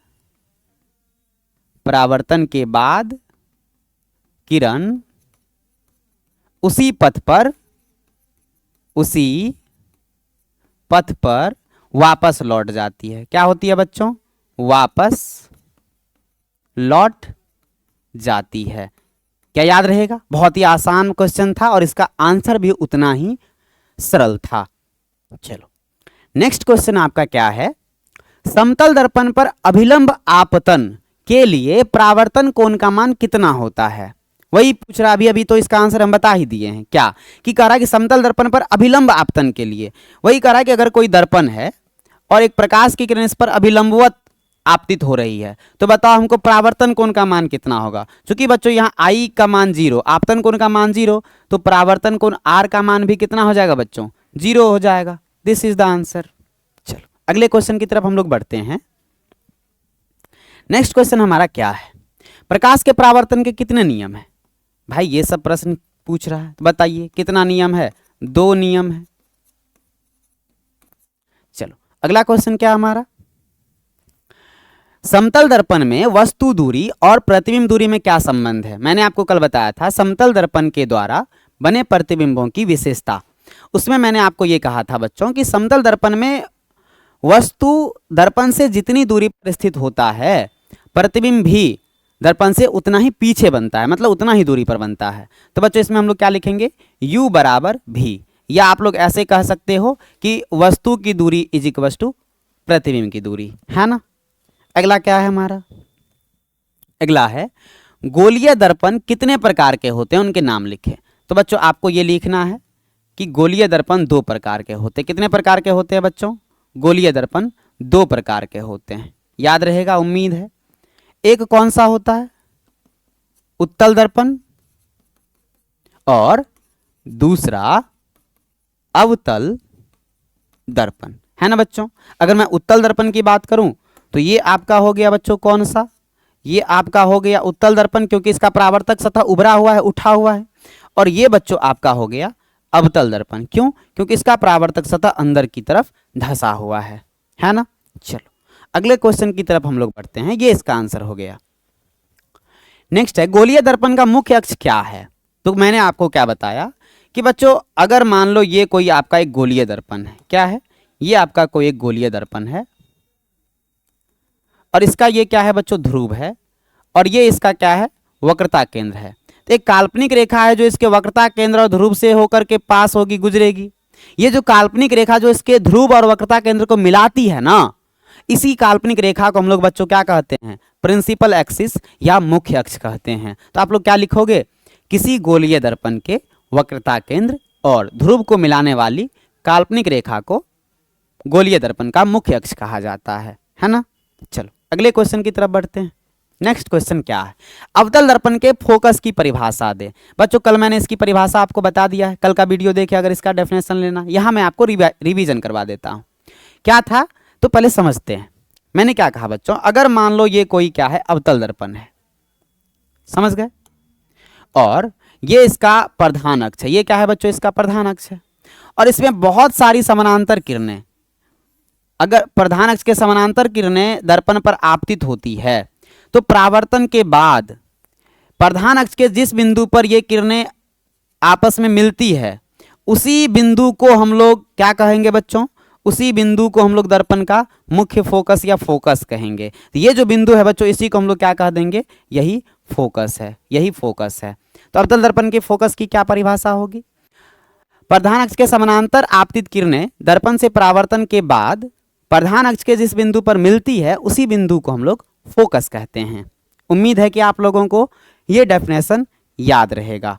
परावर्तन के बाद किरण उसी पथ पर, उसी पथ पर वापस लौट जाती है। क्या होती है बच्चों? वापस लौट जाती है। क्या याद रहेगा? बहुत ही आसान क्वेश्चन था और इसका आंसर भी उतना ही सरल था। चलो नेक्स्ट क्वेश्चन आपका क्या है? समतल दर्पण पर अभिलंब आपतन के लिए परावर्तन कोण का मान कितना होता है? वही पूछ रहा अभी तो इसका आंसर हम बता ही दिए हैं। क्या कि कह रहा है कि समतल दर्पण पर अभिलंब आपतन के लिए, वही कह रहा है कि अगर कोई दर्पण है और एक प्रकाश की किरण इस पर अभिलंबवत आपतित हो रही है तो बताओ हमको परावर्तन कोण का मान कितना होगा? क्योंकि बच्चों यहाँ आई का मान 0, आपतन कोण का मान 0, तो परावर्तन कोण आर का मान भी कितना हो जाएगा बच्चों? 0 हो जाएगा। This is the answer. चलो अगले क्वेश्चन की तरफ हम लोग बढ़ते हैं। नेक्स्ट क्वेश्चन हमारा क्या है? प्रकाश के परावर्तन के कितने नियम है? भाई ये सब प्रश्न पूछ रहा है, तो बताइए कितना नियम है? 2 नियम है। चलो अगला क्वेश्चन क्या हमारा? समतल दर्पण में वस्तु दूरी और प्रतिबिंब दूरी में क्या संबंध है? मैंने आपको कल बताया था समतल दर्पण के द्वारा बने प्रतिबिंबों की विशेषता। उसमें मैंने आपको यह कहा था बच्चों कि समतल दर्पण में वस्तु दर्पण से जितनी दूरी पर स्थित होता है, प्रतिबिंब भी दर्पण से उतना ही पीछे बनता है, मतलब उतना ही दूरी पर बनता है। तो बच्चों इसमें हम लोग क्या लिखेंगे? u बराबर भी, या आप लोग ऐसे कह सकते हो कि वस्तु की दूरी इज इक्वल टू प्रतिबिंब की दूरी, है ना। अगला क्या है हमारा? अगला है गोलीय दर्पण कितने प्रकार के होते हैं, उनके नाम लिखे। तो बच्चों आपको ये लिखना है कि गोलीय दर्पण 2 प्रकार के होते हैं। कितने प्रकार के होते हैं बच्चों? गोलीय दर्पण 2 प्रकार के होते हैं। याद रहेगा उम्मीद है। एक कौन सा होता है? उत्तल दर्पण, और दूसरा अवतल दर्पण, है ना बच्चों। अगर मैं उत्तल दर्पण की बात करूं तो ये आपका हो गया बच्चों कौन सा? ये आपका हो गया उत्तल दर्पण, क्योंकि इसका परावर्तक सतह उभरा हुआ है, उठा हुआ है। और ये बच्चों आपका हो गया अवतल दर्पण। क्यों? क्योंकि इसका परावर्तक सतह अंदर की तरफ धंसा हुआ है ना। चलो अगले क्वेश्चन की तरफ हम लोग बढ़ते हैं। ये इसका आंसर हो गया। नेक्स्ट है गोलीय दर्पण का मुख्य अक्ष क्या है? तो मैंने आपको क्या बताया कि बच्चों अगर मान लो ये कोई आपका एक गोलीय दर्पण है, क्या है? ये आपका कोई एक गोलीय दर्पण है और इसका ये क्या है बच्चों? ध्रुव है। और ये इसका क्या है? वक्रता केंद्र है। तो एक काल्पनिक रेखा है जो इसके वक्रता केंद्र और ध्रुव से होकर के पास होगी, गुजरेगी। ये जो काल्पनिक रेखा जो इसके ध्रुव और वक्रता केंद्र को मिलाती है ना, इसी काल्पनिक रेखा को हम लोग बच्चों क्या कहते हैं? प्रिंसिपल एक्सिस या मुख्य अक्ष कहते हैं। तो आप लोग क्या लिखोगे? किसी गोलीय दर्पण के वक्रता केंद्र और ध्रुव को मिलाने वाली काल्पनिक रेखा को गोलीय दर्पण का मुख्य अक्ष कहा जाता है ना। चलो अगले क्वेश्चन की तरफ बढ़ते हैं। नेक्स्ट क्वेश्चन क्या है, अवतल दर्पण के फोकस की परिभाषा दे। बच्चों कल मैंने इसकी परिभाषा आपको बता दिया है, कल का वीडियो देखे अगर इसका डेफिनेशन लेना, यहां मैं आपको रिवीजन करवा देता हूं। क्या था तो पहले समझते हैं। मैंने क्या कहा बच्चों, अगर मान लो ये कोई क्या है, अवतल दर्पण है, समझ गए, और ये इसका प्रधान अक्ष है। ये क्या है बच्चों, इसका प्रधान अक्ष है, और इसमें बहुत सारी समानांतर किरणें, अगर प्रधान अक्ष के समानांतर किरणें दर्पण पर आपतित होती है तो परावर्तन के बाद प्रधान अक्ष के जिस बिंदु पर ये किरणें आपस में मिलती है उसी बिंदु को हम लोग क्या कहेंगे बच्चों, उसी बिंदु को हम लोग दर्पण का मुख्य फोकस या फोकस कहेंगे। तो ये जो बिंदु है बच्चों, इसी को हम लोग क्या कह देंगे, यही फोकस है, यही फोकस है। तो अवतल दर्पण के फोकस की क्या परिभाषा होगी, प्रधान अक्ष के समानांतर आपतित किरणें दर्पण से परावर्तन के बाद प्रधान अक्ष के जिस बिंदु पर मिलती है उसी बिंदु को हम लोग फोकस कहते हैं। उम्मीद है कि आप लोगों को यह डेफिनेशन याद रहेगा।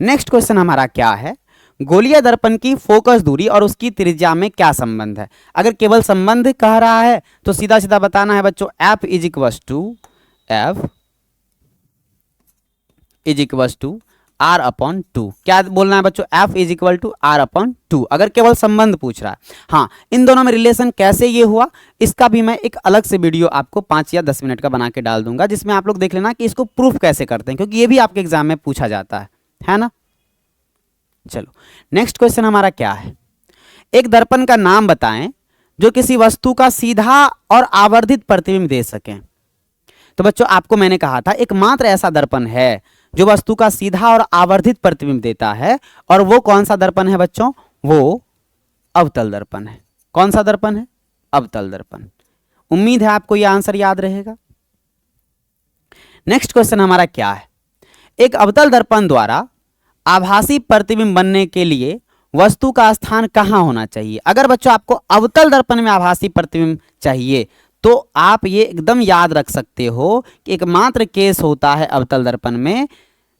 नेक्स्ट क्वेश्चन हमारा क्या है, गोलीय दर्पण की फोकस दूरी और उसकी त्रिज्या में क्या संबंध है। अगर केवल संबंध कह रहा है तो सीधा सीधा बताना है बच्चों, F is equals to R/2। क्या बोलना है बच्चों, F is equal to R/2 अगर केवल संबंध पूछ रहा है। हाँ, इन दोनों में रिलेशन कैसे ये हुआ, इसका भी मैं एक अलग से वीडियो आपको 5 या 10 मिनट का बना के डाल दूंगा, जिसमें आप लोग देख लेना कि इसको प्रूफ कैसे करते हैं, क्योंकि ये भी आपके एग्जाम में पूछा जाता है ना। चलो नेक्स्ट क्वेश्चन हमारा क्या है, एक दर्पण का नाम बताएं जो किसी वस्तु का सीधा और आवर्धित प्रतिबिंब दे सके। तो बच्चों आपको मैंने कहा था एकमात्र ऐसा दर्पण है जो वस्तु का सीधा और आवर्धित प्रतिबिंब देता है, और वो कौन सा दर्पण है बच्चों, वो अवतल दर्पण है। कौन सा दर्पण है, अवतल दर्पण। उम्मीद है आपको यह आंसर याद रहेगा। नेक्स्ट क्वेश्चन हमारा क्या है, एक अवतल दर्पण द्वारा आभासी प्रतिबिंब बनने के लिए वस्तु का स्थान कहां होना चाहिए। अगर बच्चों आपको अवतल दर्पण में आभासी प्रतिबिंब चाहिए तो आप ये एकदम याद रख सकते हो कि एकमात्र केस होता है अवतल दर्पण में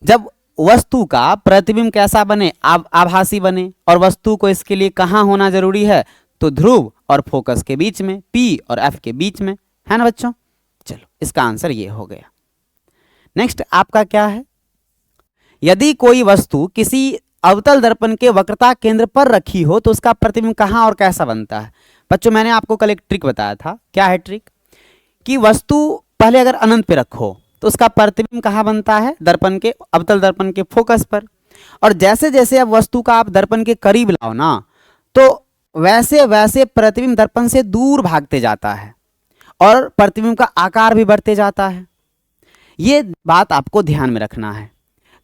जब वस्तु का प्रतिबिंब कैसा बने, आभासी बने, और वस्तु को इसके लिए कहां होना जरूरी है, तो ध्रुव और फोकस के बीच में, P और F के बीच में, है ना बच्चों। चलो इसका आंसर ये हो गया। नेक्स्ट आपका क्या है, यदि कोई वस्तु किसी अवतल दर्पण के वक्रता केंद्र पर रखी हो तो उसका प्रतिबिंब कहां और कैसा बनता है। बच्चों मैंने आपको कल एक ट्रिक बताया था, क्या है ट्रिक, कि वस्तु पहले अगर अनंत पे रखो तो उसका प्रतिबिंब कहां बनता है, दर्पण के, अवतल दर्पण के फोकस पर, और जैसे जैसे अब वस्तु का आप दर्पण के करीब लाओ ना तो वैसे वैसे प्रतिबिंब दर्पण से दूर भागते जाता है और प्रतिबिंब का आकार भी बढ़ते जाता है। ये बात आपको ध्यान में रखना है।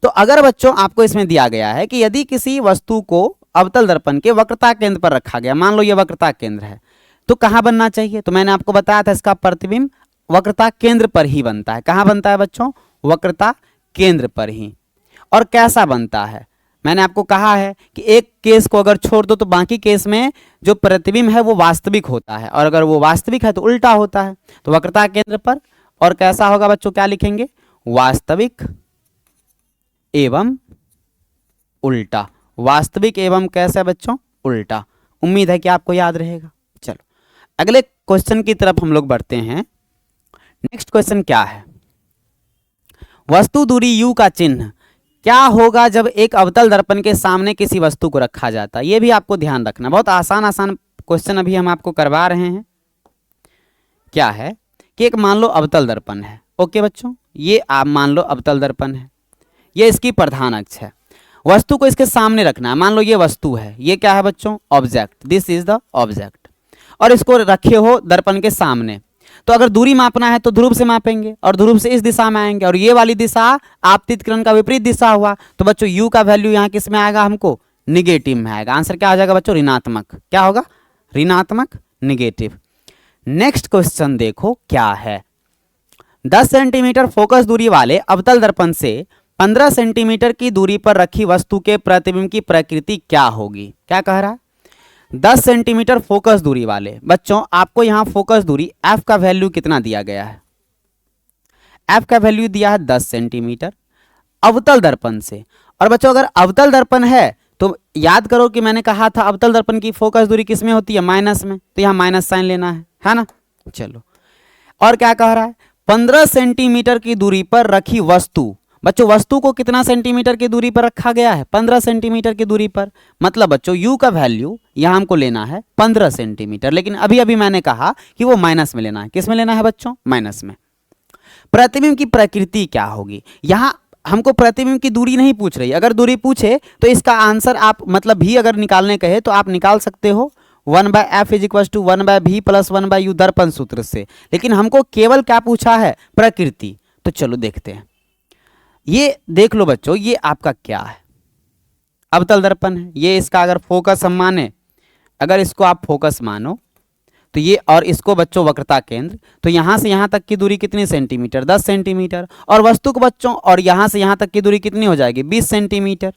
तो अगर बच्चों आपको इसमें दिया गया है कि यदि किसी वस्तु को अवतल दर्पण के वक्रता केंद्र पर रखा गया, मान लो ये वक्रता केंद्र है, तो कहां बनना चाहिए, तो मैंने आपको बताया था इसका प्रतिबिंब वक्रता केंद्र पर ही बनता है। कहां बनता है बच्चों, वक्रता केंद्र पर ही। और कैसा बनता है, मैंने आपको कहा है कि एक केस को अगर छोड़ दो तो बाकी केस में जो प्रतिबिंब है वो वास्तविक होता है, और अगर वो वास्तविक है तो उल्टा होता है। तो वक्रता केंद्र पर, और कैसा होगा बच्चों, क्या लिखेंगे, वास्तविक एवं उल्टा। वास्तविक एवं कैसे बच्चों, उल्टा। उम्मीद है कि आपको याद रहेगा। चलो अगले क्वेश्चन की तरफ हम लोग बढ़ते हैं। नेक्स्ट क्वेश्चन क्या है, वस्तु दूरी U का चिन्ह क्या होगा जब एक अवतल दर्पण के सामने किसी वस्तु को रखा जाता है। यह भी आपको ध्यान रखना, बहुत आसान आसान क्वेश्चन अभी हम आपको करवा रहे हैं। क्या है कि एक मान लो अवतल दर्पण है, ओके बच्चों, ये आप मान लो अवतल दर्पण है, ये इसकी प्रधान अक्ष है, वस्तु को इसके सामने रखना है। मान लो ये वस्तु है, ये क्या है बच्चों, object, this is the object, और इसको रखे हो दर्पण के सामने। तो अगर दूरी मापना है तो ध्रुव से मापेंगे, और ध्रुव से इस दिशा में आएंगे, और ये वाली दिशा आपतित किरण का विपरीत दिशा हुआ, तो बच्चों U का वैल्यू यहाँ किस में आएगा, हमको निगेटिव में आएगा। आंसर क्या आ जाएगा बच्चों, ऋणात्मक। क्या होगा, ऋणात्मक, निगेटिव। नेक्स्ट क्वेश्चन देखो क्या है, 10 सेंटीमीटर फोकस दूरी वाले अवतल दर्पण से 15 सेंटीमीटर की दूरी पर रखी वस्तु के प्रतिबिंब की प्रकृति क्या होगी। क्या कह रहा है, 10 सेंटीमीटर फोकस दूरी वाले, बच्चों आपको यहां फोकस दूरी F का वैल्यू कितना दिया गया है, F का वैल्यू दिया है 10 सेंटीमीटर अवतल दर्पण से। और बच्चों अगर अवतल दर्पण है तो याद करो कि मैंने कहा था अवतल दर्पण की फोकस दूरी किस में होती है, माइनस में, तो यहां माइनस साइन लेना है ना। चलो और क्या कह रहा है, 15 सेंटीमीटर की दूरी पर रखी वस्तु, बच्चों वस्तु को कितना सेंटीमीटर की दूरी पर रखा गया है? 15 सेंटीमीटर की दूरी पर। मतलब बच्चों u का वैल्यू यहां हमको लेना है 15 सेंटीमीटर, लेकिन अभी अभी मैंने कहा कि वो माइनस में लेना है। किस में लेना है बच्चों? माइनस में। प्रतिबिंब की प्रकृति क्या होगी? यहां हमको प्रतिबिंब की दूरी नहीं पूछ रही। अगर दूरी पूछे तो इसका आंसर आप मतलब भी अगर निकालने कहे तो आप निकाल सकते हो 1/f is equal to 1/v plus 1/u दर्पण सूत्र से। लेकिन हमको केवल क्या पूछा है? प्रकृति। तो चलो देखते हैं। ये देख लो बच्चों, ये आपका क्या है? अवतल दर्पण है। ये इसका अगर फोकस हम माने, अगर इसको आप फोकस मानो तो ये, और इसको बच्चों वक्रता केंद्र, तो यहां से यहां तक की दूरी कितनी सेंटीमीटर? 10 सेंटीमीटर। और वस्तु को बच्चों, और यहां से यहां तक की दूरी कितनी हो जाएगी? 20 सेंटीमीटर।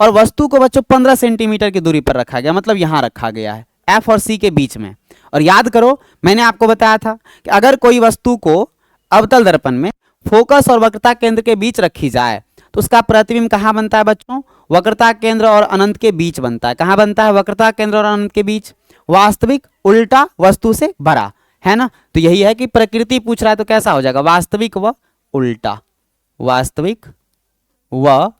और वस्तु को बच्चों 15 सेंटीमीटर की दूरी पर रखा गया, मतलब यहां रखा गया है एफ और सी के बीच में। और याद करो मैंने आपको बताया था कि अगर कोई वस्तु को अवतल दर्पण में फोकस और वक्रता केंद्र के बीच रखी जाए तो उसका प्रतिबिंब कहां बनता है बच्चों? वक्रता केंद्र और अनंत के बीच बनता है। कहां बनता है? वक्रता केंद्र और अनंत के बीच। वास्तविक उल्टा वस्तु से बड़ा, है ना? तो यही है कि प्रकृति पूछ रहा है तो कैसा हो जाएगा? वास्तविक व उल्टा, वास्तविक व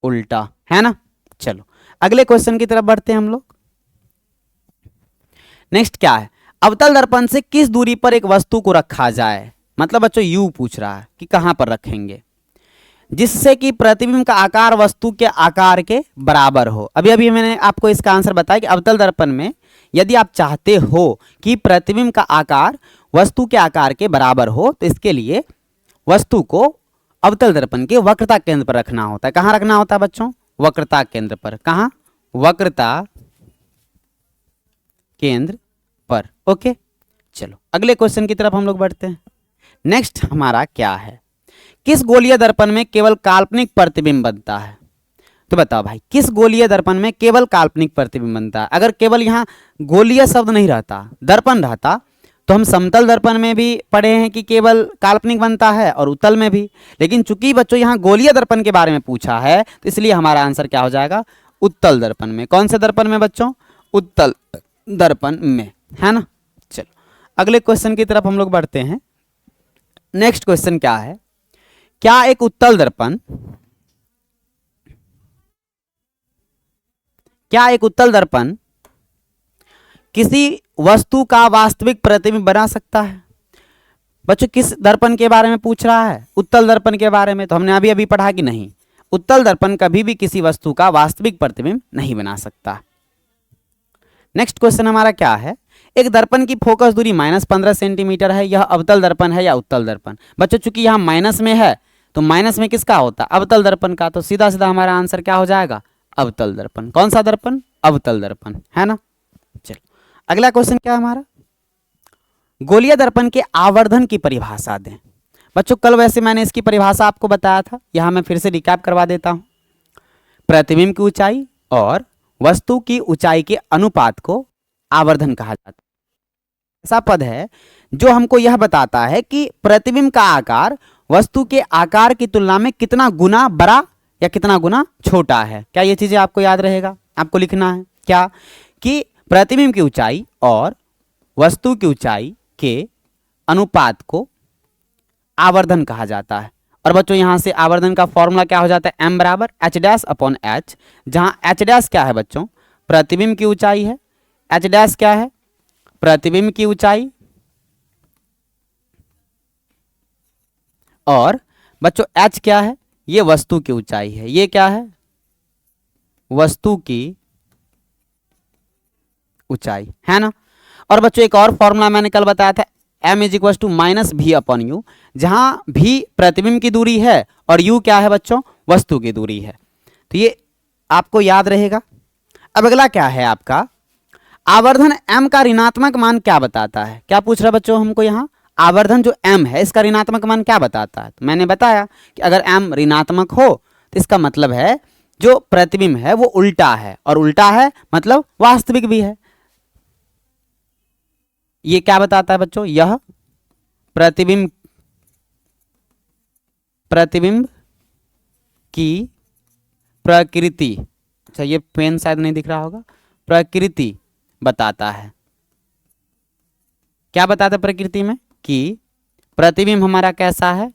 उल्टा, है ना? चलो अगले क्वेश्चन की तरफ बढ़ते हैं हम लोग। नेक्स्ट क्या है? अवतल दर्पण से किस दूरी पर एक वस्तु को रखा जाए? मतलब बच्चों यू पूछ रहा है कि कहां पर रखेंगे, जिससे कि प्रतिबिंब का आकार वस्तु के आकार के बराबर हो। अभी अभी मैंने आपको इसका आंसर बताया कि अवतल दर्पण में यदि आप चाहते हो कि प्रतिबिंब का आकार वस्तु के आकार के बराबर हो तो इसके लिए वस्तु को अवतल दर्पण के वक्रता केंद्र पर रखना होता है। कहां रखना होता है बच्चों? वक्रता केंद्र पर। कहां? वक्रता केंद्र पर। ओके, चलो अगले क्वेश्चन की तरफ हम लोग बढ़ते हैं। नेक्स्ट हमारा क्या है? किस गोलीय दर्पण में केवल काल्पनिक प्रतिबिंब बनता है? तो बताओ भाई, किस गोलीय दर्पण में केवल काल्पनिक प्रतिबिंब बनता है? अगर केवल यहां गोलीय शब्द नहीं रहता, दर्पण रहता, तो हम समतल दर्पण में भी पढ़े हैं कि केवल काल्पनिक बनता है और उत्तल में भी। लेकिन चूंकि बच्चों यहां गोलीय दर्पण के बारे में पूछा है तो इसलिए हमारा आंसर क्या हो जाएगा? उत्तल दर्पण में। कौन से दर्पण में बच्चों? उत्तल दर्पण में, है ना? चलो अगले क्वेश्चन की तरफ हम लोग बढ़ते हैं। नेक्स्ट क्वेश्चन क्या है? क्या एक उत्तल दर्पण, क्या एक उत्तल दर्पण किसी वस्तु का वास्तविक प्रतिबिंब बना सकता है? बच्चों किस दर्पण के बारे में पूछ रहा है? उत्तल दर्पण के बारे में। तो हमने अभी अभी पढ़ा कि नहीं, उत्तल दर्पण कभी भी किसी वस्तु का वास्तविक प्रतिबिंब नहीं बना सकता। नेक्स्ट क्वेश्चन हमारा क्या है? एक दर्पण की फोकस दूरी -15 सेंटीमीटर है, यह अवतल दर्पण है या उत्तल दर्पण? बच्चों चूंकि यहां माइनस में है तो माइनस में किसका होता है? अवतल दर्पण का। तो सीधा सीधा हमारा आंसर क्या हो जाएगा? अवतल दर्पण। कौन सा दर्पण? अवतल दर्पण, है ना? चलो अगला क्वेश्चन क्या है हमारा? गोलीय दर्पण के आवर्धन की परिभाषा दें। बच्चों कल वैसे मैंने इसकी परिभाषा आपको बताया था, यहां मैं फिर से रिकैप करवा देता हूं। प्रतिबिंब की ऊंचाई और वस्तु की ऊंचाई के अनुपात को आवर्धन कहा जाता है। ऐसा पद है जो हमको यह बताता है कि प्रतिबिंब का आकार वस्तु के आकार की तुलना में कितना गुना बड़ा या कितना गुना छोटा है। क्या ये चीजें आपको याद रहेगा? आपको लिखना है क्या कि प्रतिबिंब की ऊंचाई और वस्तु की ऊंचाई के अनुपात को आवर्धन कहा जाता है। और बच्चों यहां से आवर्धन का फॉर्मूला क्या हो जाता है? m बराबर h'/h, जहां h' क्या है बच्चों? प्रतिबिंब की ऊंचाई है। h' क्या है? प्रतिबिंब की ऊंचाई। और बच्चों h क्या है? ये वस्तु की ऊंचाई है। ये क्या है? वस्तु की ऊंचाई, है ना? और बच्चों एक और फॉर्मूला मैंने कल बताया था, m is equal to -v/u, जहां v प्रतिबिंब की दूरी है और u क्या है बच्चों? वस्तु की दूरी है। तो ये आपको याद रहेगा। अब अगला क्या है आपका? आवर्धन m का ऋणात्मक मान क्या बताता है? क्या पूछ रहा है बच्चों हमको यहां? आवर्धन जो m है इसका ऋणात्मक मान क्या बताता है? तो मैंने बताया कि अगर m ऋणात्मक हो तो इसका मतलब है जो प्रतिबिंब है वो उल्टा है, और उल्टा है मतलब वास्तविक भी है। ये क्या बताता है बच्चों? यह प्रतिबिंब की प्रकृति, अच्छा ये पेन शायद नहीं दिख रहा होगा, प्रकृति बताता है। क्या बताता है प्रकृति में? कि प्रतिबिंब हमारा कैसा है,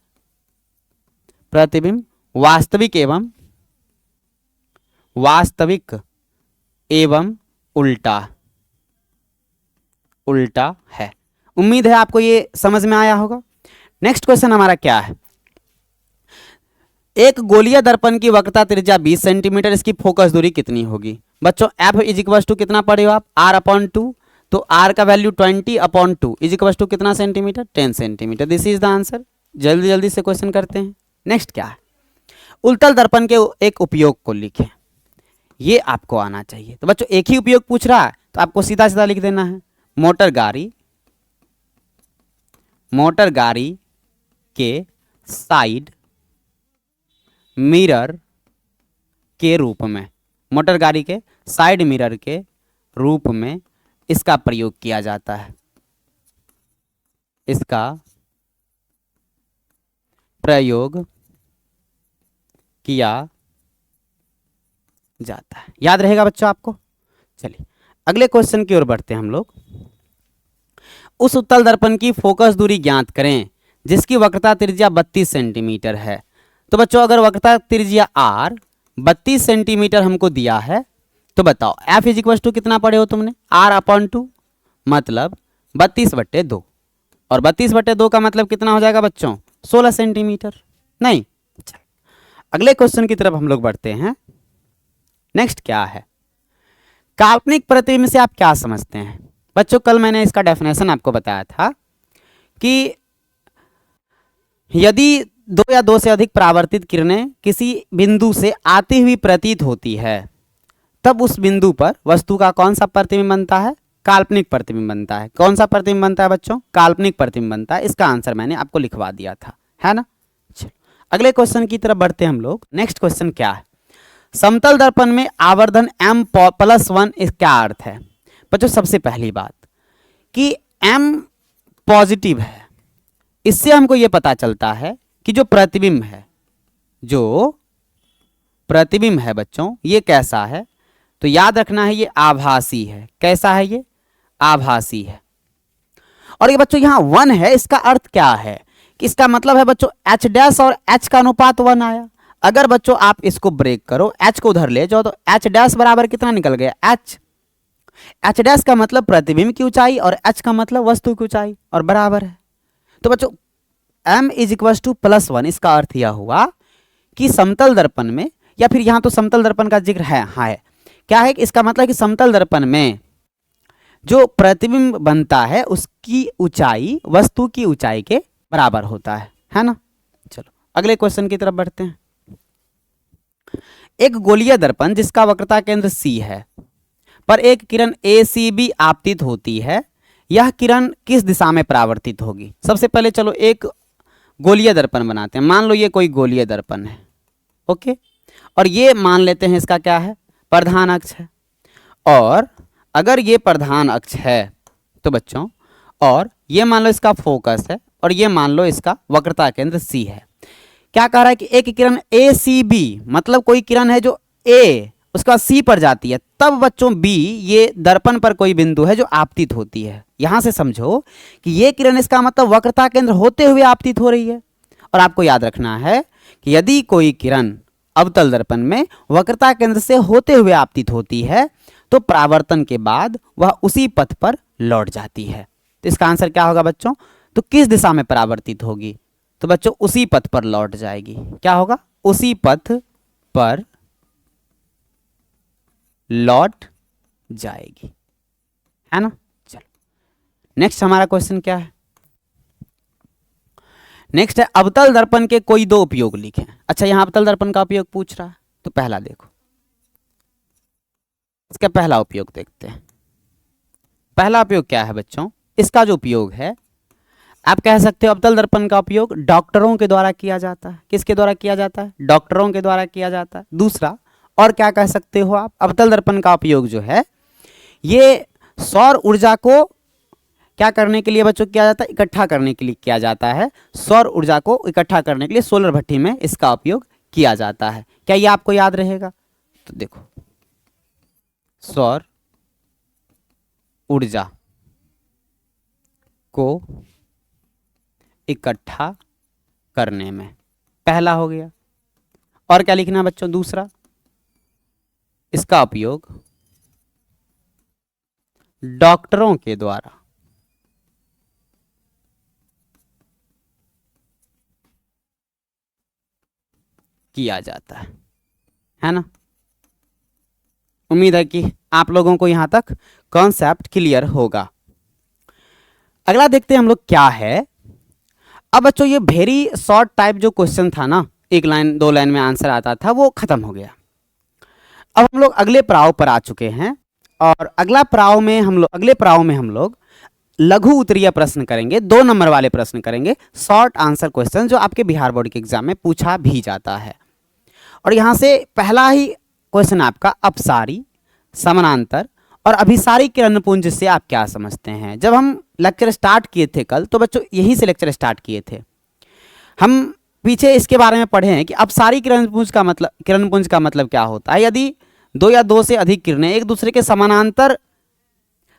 प्रतिबिंब वास्तविक एवं उल्टा है। उम्मीद है आपको ये समझ में आया होगा। नेक्स्ट क्वेश्चन हमारा क्या है, एक गोलीय दर्पण की वक्रता त्रिज्या 20 सेंटीमीटर, इसकी फोकस दूरी कितनी होगी? बच्चों एफ इज इक्वल टू कितना पढ़े हो आप, आर अपॉन 2, तो आर का value 20 upon 2 is equal to कितना centimetre, 10 centimetre. This is the answer. जल्दी जल्दी से क्वेश्चन करते हैं। नेक्स्ट क्या है, उल्टल दर्पण के एक उपयोग को लिखें, ये आपको आना चाहिए। तो बच्चों एक ही उपयोग पूछ रहा है तो आपको सीधा सीधा लिख देना है, मोटर गाड़ी के साइड मिरर के रूप में, मोटर गाड़ी के साइड मिरर के रूप में इसका प्रयोग किया जाता है, इसका प्रयोग किया जाता है। याद रहेगा बच्चों आपको। चलिए अगले क्वेश्चन की ओर बढ़ते हैं हम लोग। उस उत्तल दर्पण की फोकस दूरी ज्ञात करें जिसकी वक्रता त्रिज्या 32 सेंटीमीटर है। तो बच्चों अगर वक्रता त्रिज्या आर 32 सेंटीमीटर हमको दिया है तो बताओ एफ इज इक्वल टू कितना पढ़े हो तुमने, आर अपॉन 2 मतलब 32/2, और 32/2 का मतलब कितना हो जाएगा बच्चों, 16 सेंटीमीटर। नहीं, अगले क्वेश्चन की तरफ हम लोग बढ़ते हैं। नेक्स्ट क्या है, काल्पनिक प्रतिबिंब से आप क्या समझते हैं? बच्चों कल मैंने इसका डेफिनेशन आपको बताया था कि यदि दो या दो से अधिक परावर्तित किरणें किसी बिंदु से आती हुई प्रतीत होती है तब उस बिंदु पर वस्तु का कौन सा प्रतिबिंब बनता है, काल्पनिक प्रतिबिंब बनता है। कौन सा प्रतिबिंब बनता है बच्चों, काल्पनिक प्रतिबिंब बनता है। इसका आंसर मैंने आपको लिखवा दिया था, है ना। चलो अगले क्वेश्चन की तरफ बढ़ते हैं हम लोग। नेक्स्ट क्वेश्चन क्या है, समतल दर्पण में आवर्धन m+1 क्या अर्थ है? बच्चों सबसे पहली बात कि m पॉजिटिव है, इससे हमको यह पता चलता है कि जो प्रतिबिंब है बच्चों ये कैसा है, तो याद रखना है ये आभासी है। कैसा है ये, आभासी है। और ये बच्चों यहां 1 है, इसका अर्थ क्या है कि इसका मतलब है बच्चों h डैश और h का अनुपात 1 आया। अगर बच्चों आप इसको ब्रेक करो, h को उधर ले जाओ तो h डैश बराबर कितना निकल गया, h डैश का मतलब प्रतिबिंब की ऊंचाई और h का मतलब वस्तु की ऊंचाई, और बराबर है। तो बच्चों m इज इक्वल टू +1, इसका अर्थ यह हुआ कि समतल दर्पण में, या फिर यहां तो समतल दर्पण का जिक्र है, हाँ है, क्या है कि इसका मतलब कि समतल दर्पण में जो प्रतिबिंब बनता है उसकी ऊंचाई वस्तु की ऊंचाई के बराबर होता है ना। चलो अगले क्वेश्चन की तरफ बढ़ते हैं। एक गोलीय दर्पण जिसका वक्रता केंद्र C है पर एक किरण ACB आपतित होती है, यह किरण किस दिशा में परावर्तित होगी? सबसे पहले चलो एक गोलीय दर्पण बनाते हैं। मान लो ये कोई गोलीय दर्पण है, ओके, और ये मान लेते हैं इसका क्या है, प्रधान अक्ष है। और अगर ये प्रधान अक्ष है तो बच्चों, और ये मान लो इसका फोकस है, और ये मान लो इसका वक्रता केंद्र C है। क्या कह रहा है कि एक किरण ACB, मतलब कोई किरण है जो A उसके बाद C पर जाती है, तब बच्चों B ये दर्पण पर कोई बिंदु है जो आपतित होती है। यहां से समझो कि ये किरण, इसका मतलब वक्रता केंद्र होते हुए आपतित हो रही है। और आपको याद रखना है कि यदि कोई किरण अवतल दर्पण में वक्रता केंद्र से होते हुए आपतित होती है तो परावर्तन के बाद वह उसी पथ पर लौट जाती है। तो इसका आंसर क्या होगा बच्चों, तो किस दिशा में परावर्तित होगी? तो बच्चों उसी पथ पर लौट जाएगी। क्या होगा, उसी पथ पर लौट जाएगी, है ना। चलो नेक्स्ट हमारा क्वेश्चन क्या है, नेक्स्ट है अवतल दर्पण के कोई दो उपयोग लिखें। अच्छा यहां अवतल दर्पण का उपयोग पूछ रहा है, तो पहला देखो, इसका पहला उपयोग देखते हैं। पहला उपयोग क्या है बच्चों, इसका जो उपयोग है आप कह सकते हो अवतल दर्पण का उपयोग डॉक्टरों के द्वारा किया जाता है। किसके द्वारा किया जाता है, डॉक्टरों के द्वारा किया जाता है। दूसरा और क्या कह सकते हो आप, अवतल दर्पण का उपयोग जो है ये सौर ऊर्जा को क्या करने के लिए बच्चों किया जाता है, इकट्ठा करने के लिए किया जाता है। सौर ऊर्जा को इकट्ठा करने के लिए सोलर भट्ठी में इसका उपयोग किया जाता है। क्या ये आपको याद रहेगा? तो देखो सौर ऊर्जा को इकट्ठा करने में, पहला हो गया। और क्या लिखना है बच्चों? दूसरा, इसका उपयोग डॉक्टरों के द्वारा किया जाता है ना। उम्मीद है कि आप लोगों को यहां तक कॉन्सेप्ट क्लियर होगा। अगला देखते हैं हम लोग क्या है। अब बच्चों ये वेरी शॉर्ट टाइप जो क्वेश्चन था ना, एक लाइन दो लाइन में आंसर आता था, वो खत्म हो गया। अब हम लोग अगले पड़ाव पर आ चुके हैं और अगले पड़ाव में हम लोग लघु उत्तरीय प्रश्न करेंगे, 2 नंबर वाले प्रश्न करेंगे, शॉर्ट आंसर क्वेश्चन, जो आपके बिहार बोर्ड के एग्जाम में पूछा भी जाता है। और यहां से पहला ही क्वेश्चन आपका अपसारी, समानांतर और अभिसारी किरणपुंज से आप क्या समझते हैं। जब हम लेक्चर स्टार्ट किए थे कल, तो बच्चों यहीं से लेक्चर स्टार्ट किए थे। हम पीछे इसके बारे में पढ़े हैं कि अपसारी किरणपुंज का मतलब क्या होता है। यदि 2 या 2 से अधिक किरणें एक दूसरे के समानांतर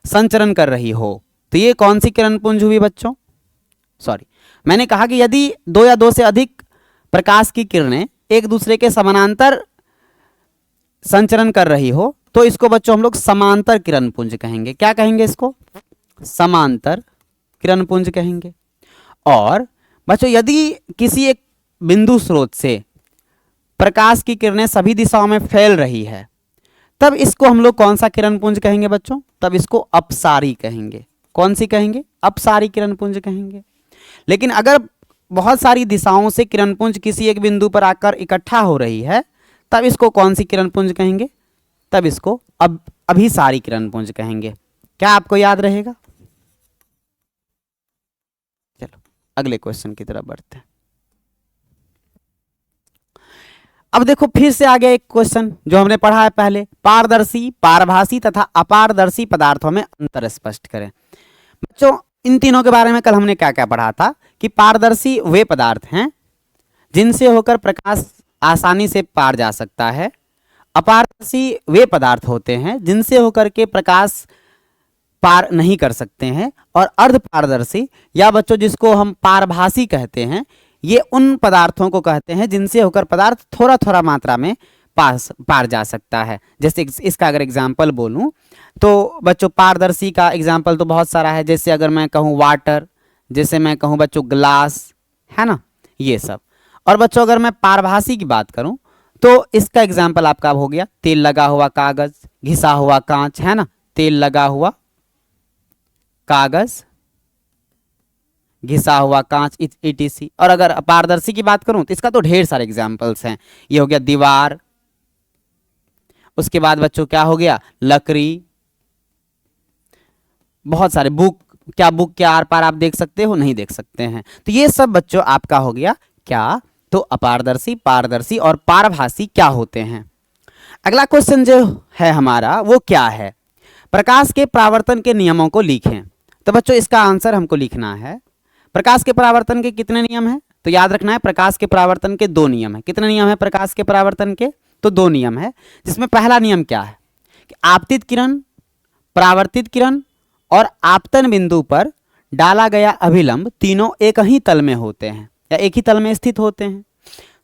संचरण कर रही हो, तो ये कौन सी किरणपुंज हुई बच्चों? सॉरी, मैंने कहा कि यदि 2 या 2 से अधिक प्रकाश की किरणें एक दूसरे के समानांतर संचरण कर रही हो, तो इसको बच्चों हम लोग समांतर किरणपुंज कहेंगे। क्या कहेंगे इसको? समांतर किरणपुंज कहेंगे। और बच्चों यदि किसी एक बिंदु स्रोत से प्रकाश की किरणें सभी दिशाओं में फैल रही है, तब इसको हम लोग कौन सा किरणपुंज कहेंगे बच्चों? तब इसको अपसारी कहेंगे। कौन सी कहेंगे? अपसारी किरणपुंज कहेंगे। लेकिन अगर बहुत सारी दिशाओं से किरणपुंज किसी एक बिंदु पर आकर इकट्ठा हो रही है, तब इसको कौन सी किरणपुंज कहेंगे? तब इसको अभिसारी किरणपुंज कहेंगे। क्या आपको याद रहेगा? चलो अगले क्वेश्चन की तरफ बढ़ते हैं। अब देखो फिर से आ गया एक क्वेश्चन जो हमने पढ़ा है पहले, पारदर्शी, पारभासी तथा अपारदर्शी पदार्थों में अंतर स्पष्ट करें। बच्चों इन तीनों के बारे में कल हमने क्या क्या पढ़ा था कि पारदर्शी वे पदार्थ हैं जिनसे होकर प्रकाश आसानी से पार जा सकता है, अपारदर्शी वे पदार्थ होते हैं जिनसे होकर के प्रकाश पार नहीं कर सकते हैं, और अर्धपारदर्शी या बच्चों जिसको हम पारभासी कहते हैं, ये उन पदार्थों को कहते हैं जिनसे होकर पदार्थ थोड़ा थोड़ा मात्रा में पार जा सकता है। जैसे इसका अगर एग्जाम्पल बोलूं तो बच्चों पारदर्शी का एग्जाम्पल तो बहुत सारा है। जैसे अगर मैं कहूं वाटर, जैसे मैं कहूं बच्चों ग्लास, है ना, ये सब। और बच्चों अगर मैं पारभासी की बात करूं तो इसका एग्जाम्पल आपका हो गया तेल लगा हुआ कागज, घिसा हुआ कांच, है ना, तेल लगा हुआ कागज, घिसा हुआ कांच, इटीसी। और अगर अपारदर्शी की बात करूं तो इसका तो ढेर सारे एग्जाम्पल्स हैं। ये हो गया दीवार, उसके बाद बच्चों क्या हो गया? लकड़ी, बहुत सारे बुक। क्या बुक के आर पार आप देख सकते हो? नहीं देख सकते हैं। तो ये सब बच्चों आपका हो गया क्या? तो अपारदर्शी, पारदर्शी और पारभासी क्या होते हैं। अगला क्वेश्चन जो है हमारा वो क्या है? प्रकाश के परावर्तन के नियमों को लिखें। तो बच्चों इसका आंसर हमको लिखना है। प्रकाश के परावर्तन के कितने नियम हैं? तो याद रखना है प्रकाश के परावर्तन के 2 नियम हैं। कितने नियम है प्रकाश के परावर्तन के? तो 2 नियम है, जिसमें पहला नियम क्या है कि आपतित किरण, परावर्तित किरण और आपतन बिंदु पर डाला गया अभिलंब तीनों एक ही तल में होते हैं या एक ही तल में स्थित होते हैं।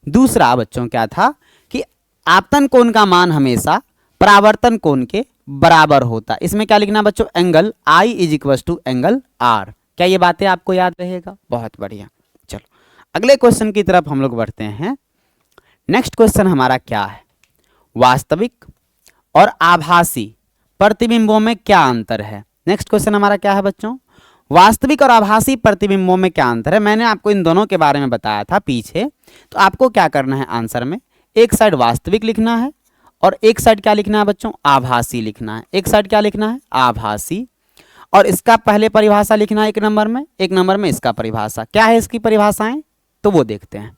दूसरा बच्चों क्या था कि आपतन कोण का मान हमेशा परावर्तन कोण के बराबर होता है। इसमें क्या लिखना बच्चों? Angle I is equal to angle R। क्या ये बातें आपको याद रहेगा? बहुत बढ़िया। चलो अगले क्वेश्चन की तरफ हम लोग बढ़ते हैं। नेक्स्ट क्वेश्चन हमारा क्या है? वास्तविक और आभासी प्रतिबिंबों में क्या अंतर है? नेक्स्ट क्वेश्चन हमारा क्या है बच्चों? वास्तविक और आभासी प्रतिबिंबों में क्या अंतर है। मैंने आपको इन दोनों के बारे में बताया था पीछे। तो आपको क्या करना है आंसर में? एक साइड वास्तविक लिखना है और एक साइड क्या लिखना है बच्चों? आभासी लिखना है। एक साइड क्या लिखना है? आभासी। और इसका पहले परिभाषा लिखना है 1 नंबर में, 1 नंबर में इसका परिभाषा। क्या है इसकी परिभाषाएं? तो वो देखते हैं।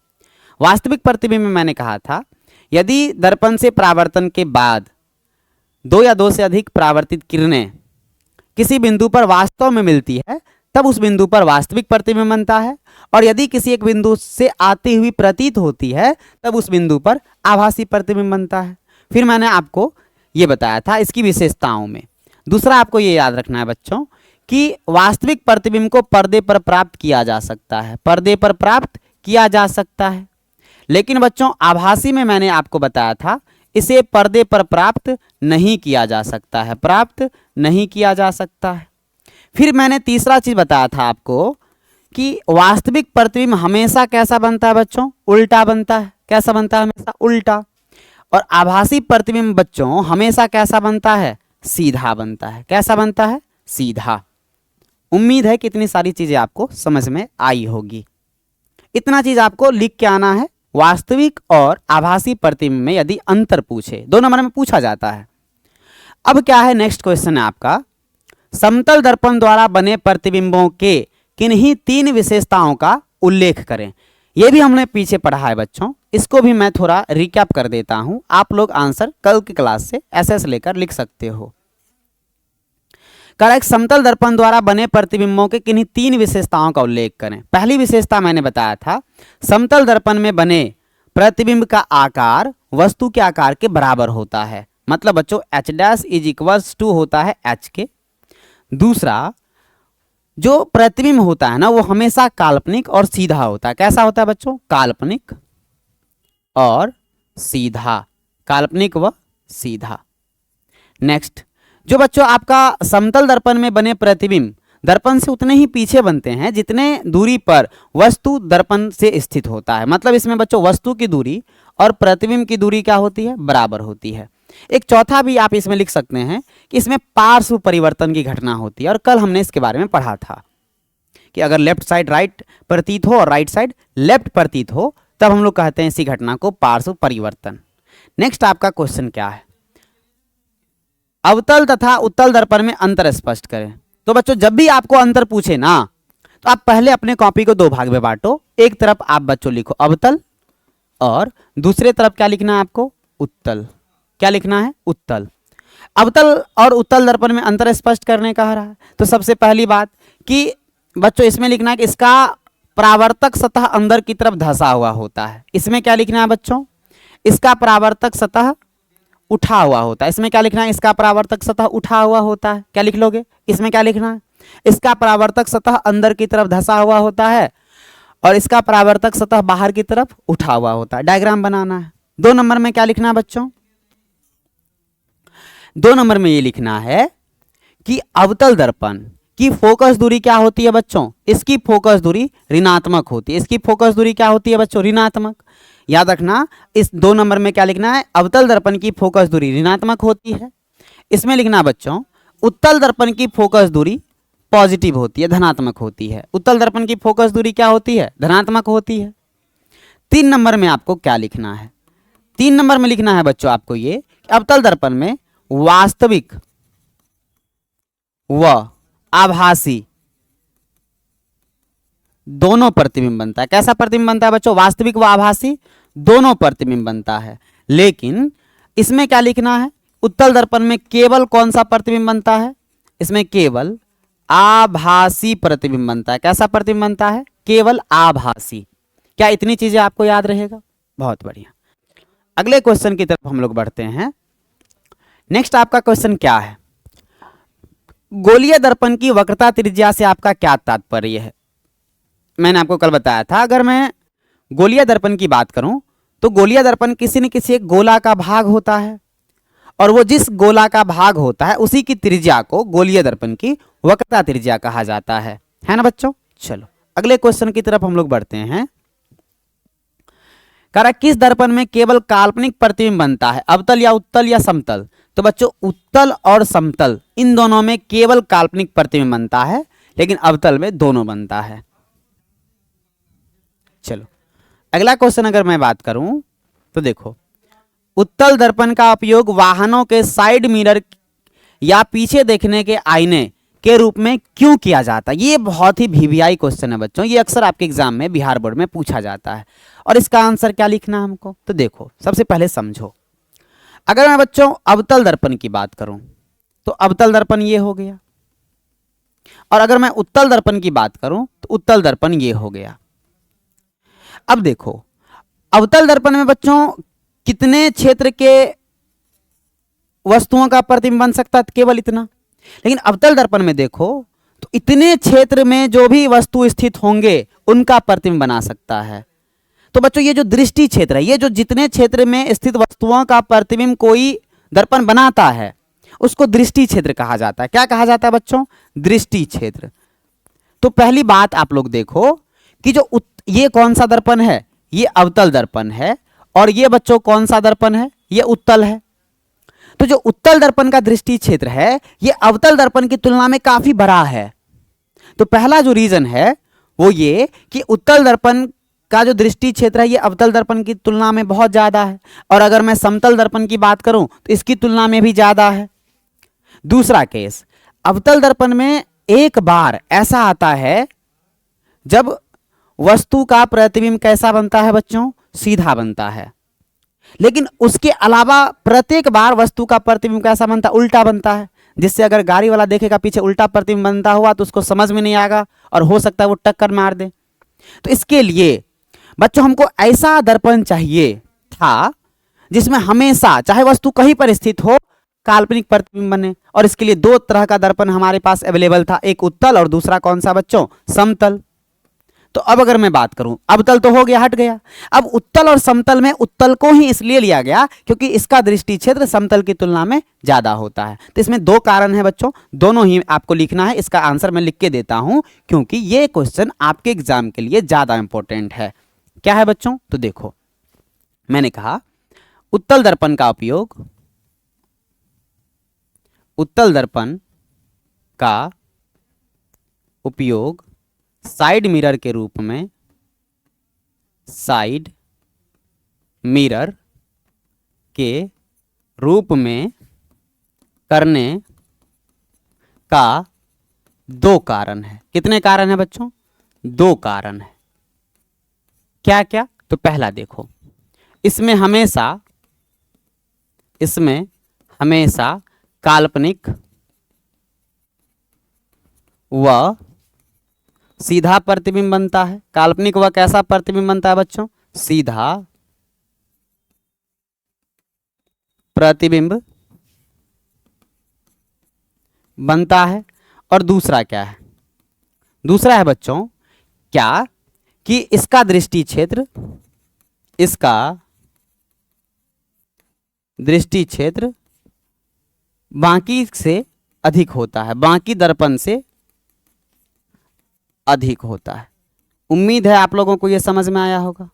वास्तविक प्रतिबिंब में मैंने कहा था यदि दर्पण से परावर्तन के बाद 2 या 2 से अधिक परावर्तित किरणें किसी बिंदु पर वास्तव में मिलती है, तब उस बिंदु पर वास्तविक प्रतिबिंब बनता है। और यदि किसी एक बिंदु से आती हुई प्रतीत होती है, तब उस बिंदु पर आभासी प्रतिबिंब बनता है। फिर मैंने आपको ये बताया था इसकी विशेषताओं में। दूसरा आपको ये याद रखना है बच्चों कि वास्तविक प्रतिबिंब को पर्दे पर प्राप्त किया जा सकता है, पर्दे पर प्राप्त किया जा सकता है। लेकिन बच्चों आभासी में मैंने आपको बताया था इसे पर्दे पर प्राप्त नहीं किया जा सकता है, प्राप्त नहीं किया जा सकता है। फिर मैंने तीसरा चीज बताया था आपको कि वास्तविक प्रतिबिंब हमेशा कैसा बनता है बच्चों, उल्टा बनता है। कैसा बनता है? हमेशा उल्टा। और आभासी प्रतिबिंब बच्चों हमेशा कैसा बनता है? सीधा बनता है। कैसा बनता है? सीधा। उम्मीद है कि इतनी सारी चीजें आपको समझ में आई होगी। इतना चीज आपको लिख के आना है। वास्तविक और आभासी प्रतिबिंब में यदि अंतर पूछे, 2 नंबर में पूछा जाता है। अब क्या है, नेक्स्ट क्वेश्चन है आपका, समतल दर्पण द्वारा बने प्रतिबिंबों के किन्हीं 3 विशेषताओं का उल्लेख करें। यह भी हमने पीछे पढ़ा है बच्चों, इसको भी मैं थोड़ा रिकैप कर देता हूं। आप लोग आंसर कल की क्लास से एसएस लेकर लिख सकते हो। करेक्ट, समतल दर्पण द्वारा बने प्रतिबिंबों के किन्हीं 3 विशेषताओं का उल्लेख करें। पहली विशेषता मैंने बताया था, समतल दर्पण में बने प्रतिबिंब का आकार वस्तु के आकार के बराबर होता है। मतलब बच्चों h dash is equals to होता है h के। दूसरा, जो प्रतिबिंब होता है ना वो हमेशा काल्पनिक और सीधा होता है। कैसा होता है बच्चों? काल्पनिक और सीधा, काल्पनिक व सीधा। नेक्स्ट, जो बच्चों आपका समतल दर्पण में बने प्रतिबिंब दर्पण से उतने ही पीछे बनते हैं जितने दूरी पर वस्तु दर्पण से स्थित होता है। मतलब इसमें बच्चों वस्तु की दूरी और प्रतिबिंब की दूरी क्या होती है? बराबर होती है। एक चौथा भी आप इसमें लिख सकते हैं कि इसमें पार्श्व परिवर्तन की घटना होती है। और कल हमने इसके बारे में पढ़ा था कि अगर लेफ्ट साइड राइट प्रतीत हो और राइट साइड लेफ्ट प्रतीत हो तब हम लोग कहते हैं इसी घटना को पार्श्व परिवर्तन। नेक्स्ट आपका क्वेश्चन क्या है, अवतल तथा उत्तल दर्पण में अंतर स्पष्ट करें। तो बच्चों जब भी आपको अंतर पूछे ना तो आप पहले अपने कॉपी को 2 भाग में बांटो। एक तरफ आप बच्चों लिखो अवतल और दूसरे तरफ क्या लिखना है आपको? उत्तल। क्या लिखना है? उत्तल। अवतल और उत्तल दर्पण में अंतर स्पष्ट करने कहा रहा है तो सबसे पहली बात कि बच्चों इसमें लिखना है कि इसका परावर्तक सतह अंदर की तरफ धंसा हुआ होता है। इसमें क्या लिखना है बच्चों? इसका परावर्तक सतह उठा हुआ होता है। इसमें क्या लिखना है? इसका परावर्तक सतह उठा हुआ होता है। क्या लिख लोगे? इसमें क्या लिखना है? इसका परावर्तक सतह अंदर की तरफ धंसा हुआ होता है और इसका परावर्तक सतह बाहर की तरफ उठा हुआ होता है। डायग्राम बनाना है। 2 नंबर में क्या लिखना है बच्चों? 2 नंबर में ये लिखना है कि अवतल दर्पण की फोकस दूरी क्या होती है बच्चों? इसकी फोकस दूरी ऋणात्मक होती है। इसकी फोकस दूरी क्या होती है बच्चों? ऋणात्मक। याद रखना, इस 2 नंबर में क्या लिखना है? अवतल दर्पण की फोकस दूरी ऋणात्मक होती है। इसमें लिखना बच्चों उत्तल दर्पण की फोकस दूरी पॉजिटिव होती है, धनात्मक होती है। उत्तल दर्पण की फोकस दूरी क्या होती है? धनात्मक होती है। 3 नंबर में आपको क्या लिखना है? 3 नंबर में लिखना है बच्चों आपको ये अवतल दर्पण में वास्तविक व आभासी दोनों प्रतिबिंब बनता है। कैसा प्रतिबिंब बनता है बच्चों? वास्तविक व आभासी दोनों प्रतिबिंब बनता है। लेकिन इसमें क्या लिखना है? उत्तल दर्पण में केवल कौन सा प्रतिबिंब बनता है? इसमें केवल आभासी प्रतिबिंब बनता है। कैसा प्रतिबिंब बनता है? केवल आभासी। क्या इतनी चीजें आपको याद रहेगा? बहुत बढ़िया। अगले क्वेश्चन की तरफ हम लोग बढ़ते हैं। नेक्स्ट आपका क्वेश्चन क्या है, गोलीय दर्पण की वक्रता त्रिज्या से आपका क्या तात्पर्य है? मैंने आपको कल बताया था अगर मैं गोलीय दर्पण की बात करूं तो गोलीय दर्पण किसी न किसी एक गोला का भाग होता है और वो जिस गोला का भाग होता है उसी की त्रिज्या को गोलीय दर्पण की वक्रता त्रिज्या कहा जाता है ना बच्चों। चलो अगले क्वेश्चन की तरफ हम लोग बढ़ते हैं। कह रहा किस दर्पण में केवल काल्पनिक प्रतिबिंब बनता है, अवतल या उत्तल या समतल? तो बच्चों उत्तल और समतल इन दोनों में केवल काल्पनिक प्रतिबिंब बनता है, लेकिन अवतल में दोनों बनता है। चलो अगला क्वेश्चन अगर मैं बात करूं तो देखो, उत्तल दर्पण का उपयोग वाहनों के साइड मिरर या पीछे देखने के आईने के रूप में क्यों किया जाता है? ये बहुत ही वीवीआई क्वेश्चन है बच्चों, ये अक्सर आपके एग्जाम में बिहार बोर्ड में पूछा जाता है। और इसका आंसर क्या लिखना है हमको? तो देखो सबसे पहले समझो, अगर मैं बच्चों अवतल दर्पण की बात करूं तो अवतल दर्पण ये हो गया, और अगर मैं उत्तल दर्पण की बात करूं तो उत्तल दर्पण ये हो गया। अब देखो अवतल दर्पण में बच्चों कितने क्षेत्र के वस्तुओं का प्रतिबिंब बन सकता है? केवल इतना। लेकिन अवतल दर्पण में देखो तो इतने क्षेत्र में जो भी वस्तु स्थित होंगे उनका प्रतिबिंब बना सकता है। तो बच्चों ये जो दृष्टि क्षेत्र है, ये जो जितने क्षेत्र में स्थित वस्तुओं का प्रतिबिंब कोई दर्पण बनाता है उसको दृष्टि क्षेत्र कहा जाता है। क्या कहा जाता है बच्चों? दृष्टि क्षेत्र। तो पहली बात आप लोग देखो कि जो ये कौन सा दर्पण है? ये अवतल दर्पण है। और ये बच्चों कौन सा दर्पण है? ये उत्तल है। तो जो उत्तल दर्पण का दृष्टि क्षेत्र है ये अवतल दर्पण की तुलना में काफी बड़ा है। तो पहला जो रीजन है वो ये कि उत्तल दर्पण का जो दृष्टि क्षेत्र है ये अवतल दर्पण की तुलना में बहुत ज्यादा है। और अगर मैं समतल दर्पण की बात करूं तो इसकी तुलना में भी ज्यादा है। दूसरा केस, अवतल दर्पण में एक बार ऐसा आता है जब वस्तु का प्रतिबिंब कैसा बनता है बच्चों? सीधा बनता है। लेकिन उसके अलावा प्रत्येक बार वस्तु का प्रतिबिंब कैसा बनता है? उल्टा बनता है। जिससे अगर गाड़ी वाला देखेगा पीछे उल्टा प्रतिबिंब बनता हुआ तो उसको समझ में नहीं आएगा और हो सकता है वो टक्कर मार दे। तो इसके लिए बच्चों हमको ऐसा दर्पण चाहिए था जिसमें हमेशा चाहे वस्तु कहीं पर स्थित हो काल्पनिक प्रतिबिंब बने। और इसके लिए दो तरह का दर्पण हमारे पास अवेलेबल था, एक उत्तल और दूसरा कौन सा बच्चों? समतल। तो अब अगर मैं बात करूं, अवतल तो हो गया, हट गया। अब उत्तल और समतल में उत्तल को ही इसलिए लिया गया क्योंकि इसका दृष्टि क्षेत्र समतल की तुलना में ज्यादा होता है। तो इसमें दो कारण है बच्चों, दोनों ही आपको लिखना है। इसका आंसर मैं लिख के देता हूं क्योंकि ये क्वेश्चन आपके एग्जाम के लिए ज्यादा इंपॉर्टेंट है। क्या है बच्चों? तो देखो मैंने कहा उत्तल दर्पण का उपयोग, उत्तल दर्पण का उपयोग साइड मिरर के रूप में, साइड मिरर के रूप में करने का दो कारण है। कितने कारण है बच्चों? दो कारण है। क्या क्या? तो पहला देखो, इसमें हमेशा काल्पनिक व सीधा प्रतिबिंब बनता है। काल्पनिक व कैसा प्रतिबिंब बनता है बच्चों? सीधा प्रतिबिंब बनता है। और दूसरा क्या है? दूसरा है बच्चों क्या कि इसका दृष्टि क्षेत्र बाकी से अधिक होता है, बाकी दर्पण से अधिक होता है। उम्मीद है आप लोगों को यह समझ में आया होगा।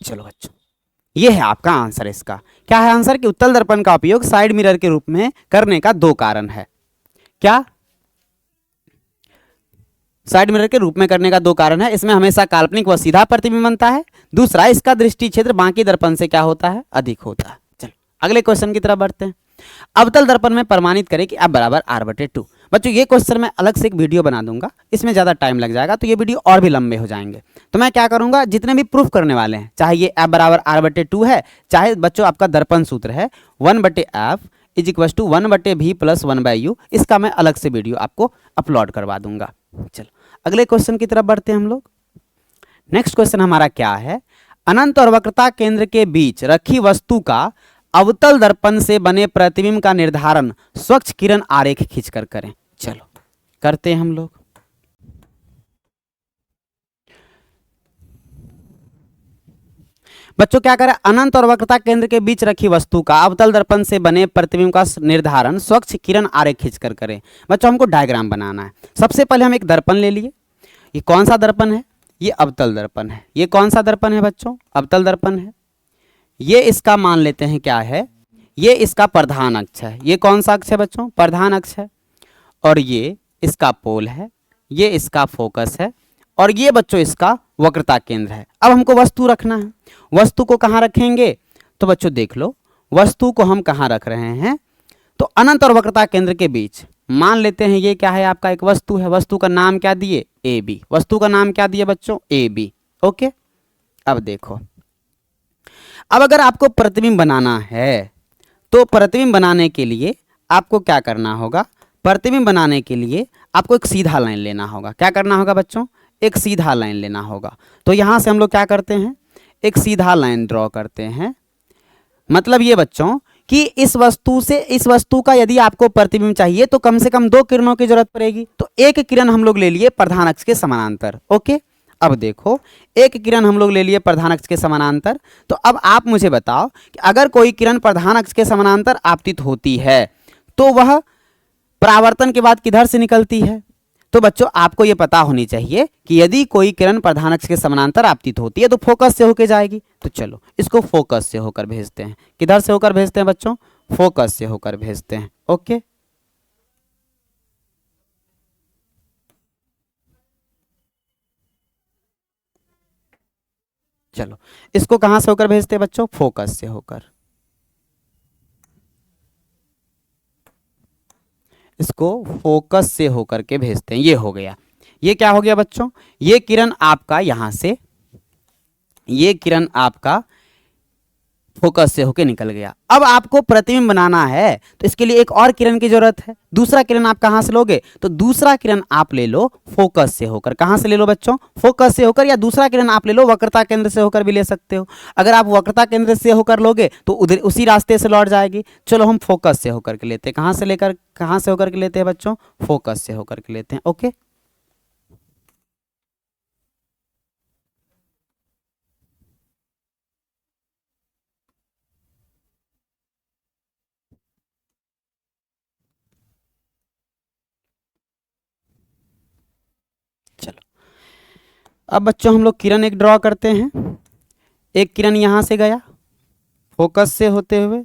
चलो बच्चों ये है आपका आंसर। इसका क्या है आंसर? कि उत्तल दर्पण का उपयोग साइड मिरर के रूप में करने का दो कारण है। क्या? साइड मिरर के रूप में करने का दो कारण है। इसमें हमेशा काल्पनिक व सीधा प्रतिबिंब बनता है। दूसरा, इसका दृष्टि क्षेत्र बाकी दर्पण से क्या होता है? अधिक होता है। चलो अगले क्वेश्चन की तरफ बढ़ते हैं। अवतल दर्पण में प्रमाणित करें कि F बराबर R/2। बच्चों ये क्वेश्चन मैं अलग से एक वीडियो बना दूंगा, इसमें ज़्यादा टाइम लग जाएगा तो ये वीडियो और भी लंबे हो जाएंगे। तो मैं क्या करूंगा, जितने भी प्रूफ करने वाले हैं, चाहे ये F बराबर R/2 है, चाहे बच्चों आपका दर्पण सूत्र है 1/F = 1/V + 1/U, इसका मैं अलग से वीडियो आपको अपलोड करवा दूंगा। चलो अगले क्वेश्चन की तरफ बढ़ते हैं हम लोग। नेक्स्ट क्वेश्चन हमारा क्या है? अनंत और वक्रता केंद्र के बीच रखी वस्तु का अवतल दर्पण से बने प्रतिबिंब का निर्धारण स्वच्छ किरण आरेख खींचकर करें। चलो करते हैं हम लोग। बच्चों क्या करें? अनंत और वक्रता केंद्र के बीच रखी वस्तु का अवतल दर्पण से बने प्रतिबिंब का निर्धारण स्वच्छ किरण आरेख खींचकर करें। बच्चों हमको डायग्राम बनाना है। सबसे पहले हम एक दर्पण ले लिए। ये कौन सा दर्पण है? ये अवतल दर्पण है। ये कौन सा दर्पण है बच्चों? अवतल दर्पण है। ये इसका मान लेते हैं क्या है? ये इसका प्रधान अक्ष है। ये कौन सा अक्ष है बच्चों? प्रधान अक्ष है। और ये इसका पोल है, ये इसका फोकस है, और ये बच्चों इसका वक्रता केंद्र है। अब हमको वस्तु रखना है। वस्तु को कहाँ रखेंगे? तो बच्चों देख लो, वस्तु को हम कहाँ रख रहे हैं? तो अनंत और वक्रता केंद्र के बीच मान लेते हैं ये क्या है? आपका एक वस्तु है। वस्तु का नाम क्या दिए? AB। वस्तु का नाम क्या दिए बच्चों? AB। ओके, अब देखो, अब अगर आपको प्रतिबिंब बनाना है तो प्रतिबिंब बनाने के लिए आपको क्या करना होगा? प्रतिबिंब बनाने के लिए आपको एक सीधा लाइन लेना होगा। क्या करना होगा बच्चों? एक सीधा लाइन लेना होगा। तो यहां से हम लोग क्या करते हैं? एक सीधा लाइन ड्रॉ करते हैं। मतलब ये बच्चों कि इस वस्तु से इस वस्तु का यदि आपको प्रतिबिंब चाहिए तो कम से कम 2 किरणों की जरूरत पड़ेगी। तो एक किरण हम लोग ले लिए प्रधान अक्ष के समानांतर। ओके, अब देखो एक किरण हम लोग ले लिए प्रधान अक्ष के समानांतर। तो अब आप मुझे बताओ कि अगर कोई किरण प्रधान अक्ष के समानांतर आपतित होती है तो वह परावर्तन के बाद किधर से निकलती है? तो बच्चों आपको यह पता होनी चाहिए कि यदि कोई किरण प्रधान अक्ष के समानांतर आपतित होती है तो फोकस से होकर जाएगी। तो चलो इसको फोकस से होकर भेजते हैं। किधर से होकर भेजते हैं बच्चों? फोकस से होकर भेजते हैं। ओके, चलो इसको कहां से होकर भेजते हैं बच्चों? फोकस से होकर। इसको फोकस से होकर के भेजते हैं। ये हो गया। ये क्या हो गया बच्चों? ये किरण आपका यहां से, ये किरण आपका फोकस से होकर निकल गया। अब आपको प्रतिबिंब बनाना है तो इसके लिए एक और किरण की जरूरत है। दूसरा किरण आप कहां से लोगे? तो दूसरा किरण आप ले लो फोकस से होकर। कहां से ले लो बच्चों? फोकस से होकर। या दूसरा किरण आप ले लो वक्रता केंद्र से होकर भी ले सकते हो। अगर आप वक्रता केंद्र से होकर लोगे तो उधर उसी रास्ते से लौट जाएगी। चलो हम फोकस से होकर के लेते हैं। कहां से होकर के लेते हैं बच्चों? फोकस से होकर के लेते हैं। ओके, चलो अब बच्चों हम लोग किरण एक ड्रॉ करते हैं। एक किरण यहां से गया फोकस से होते हुए,